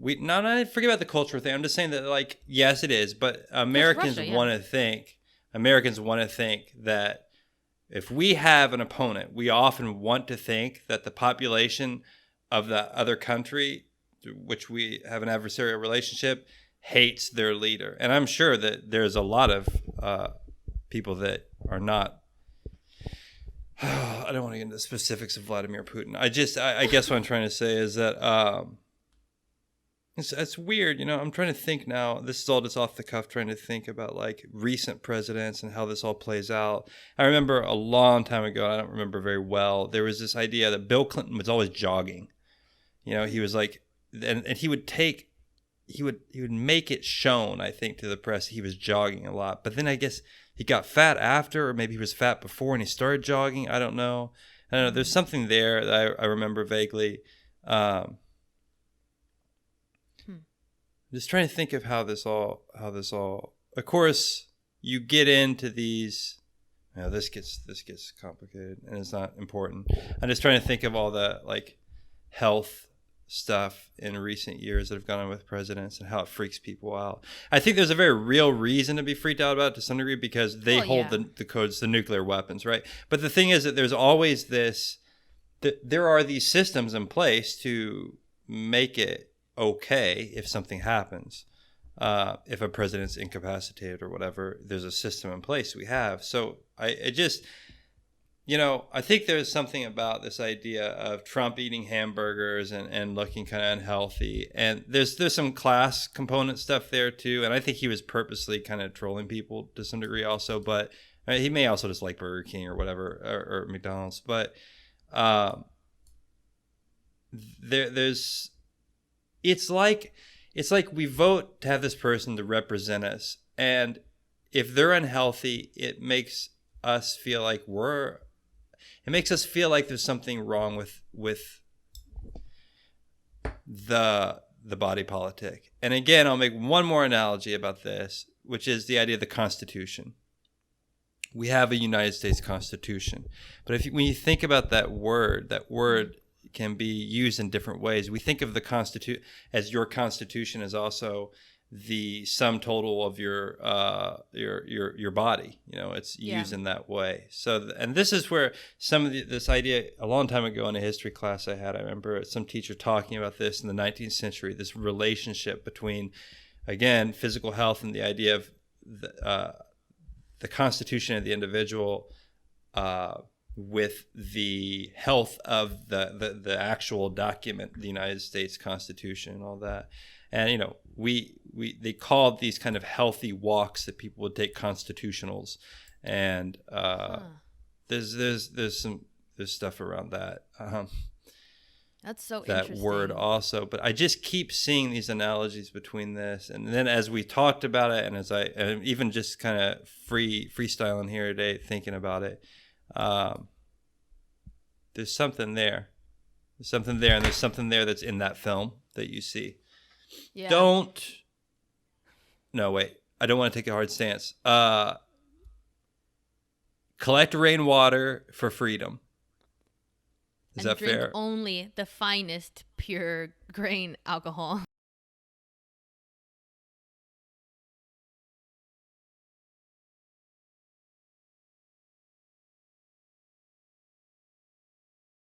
No, forget about the cultural thing. I'm just saying that, like, yes, it is, but Americans Russia, yeah. want to think that if we have an opponent, we often want to think that the population of the other country, which we have an adversarial relationship, hates their leader. And I'm sure that there's a lot of people that are not. I don't want to get into the specifics of Vladimir Putin. I guess what I'm trying to say is that it's weird. I'm trying to think now. This is all just off the cuff, trying to think about like recent presidents and how this all plays out. I remember a long time ago, I don't remember very well, there was this idea that Bill Clinton was always jogging. He was like, and he would make it shown, I think, to the press he was jogging a lot. But then I guess he got fat after, or maybe he was fat before and he started jogging. I don't know. There's something there that I remember vaguely. Just trying to think of how this all. Of course, you get into these. This gets complicated and it's not important. I'm just trying to think of all the like health stuff in recent years that have gone on with presidents and how it freaks people out. I think there's a very real reason to be freaked out about it to some degree, because they hold the codes to nuclear weapons, right? But the thing is that there's always there are these systems in place to make it okay if something happens. If a president's incapacitated or whatever, there's a system in place we have. So I think there's something about this idea of Trump eating hamburgers and looking kind of unhealthy. And there's some class component stuff there too. And I think he was purposely kind of trolling people to some degree also. But he may also just like Burger King or whatever, or McDonald's. But it's like we vote to have this person to represent us. And if they're unhealthy, it makes us feel like there's something wrong with the body politic. And again, I'll make one more analogy about this, which is the idea of the Constitution. We have a United States Constitution, but when you think about that word can be used in different ways. We think of the Constitution as your Constitution is also the sum total of your body. It's used in that way. So, and this is where some of this idea, a long time ago in a history class I had, I remember some teacher talking about this in the 19th century, this relationship between again, physical health and the idea of the constitution of the individual with the health of the actual document, the United States Constitution and all that. And, you know, they called these kind of healthy walks that people would take constitutionals. And there's stuff around that. That's so that interesting. word also. But I just keep seeing these analogies between this. And then as we talked about it, and as and even just kind of freestyling here today, thinking about it, there's something there. There's something there, and there's something there that's in that film that you see. Yeah. No, wait. I don't want to take a hard stance. Collect rainwater for freedom. Is and that drink fair? only the finest pure grain alcohol.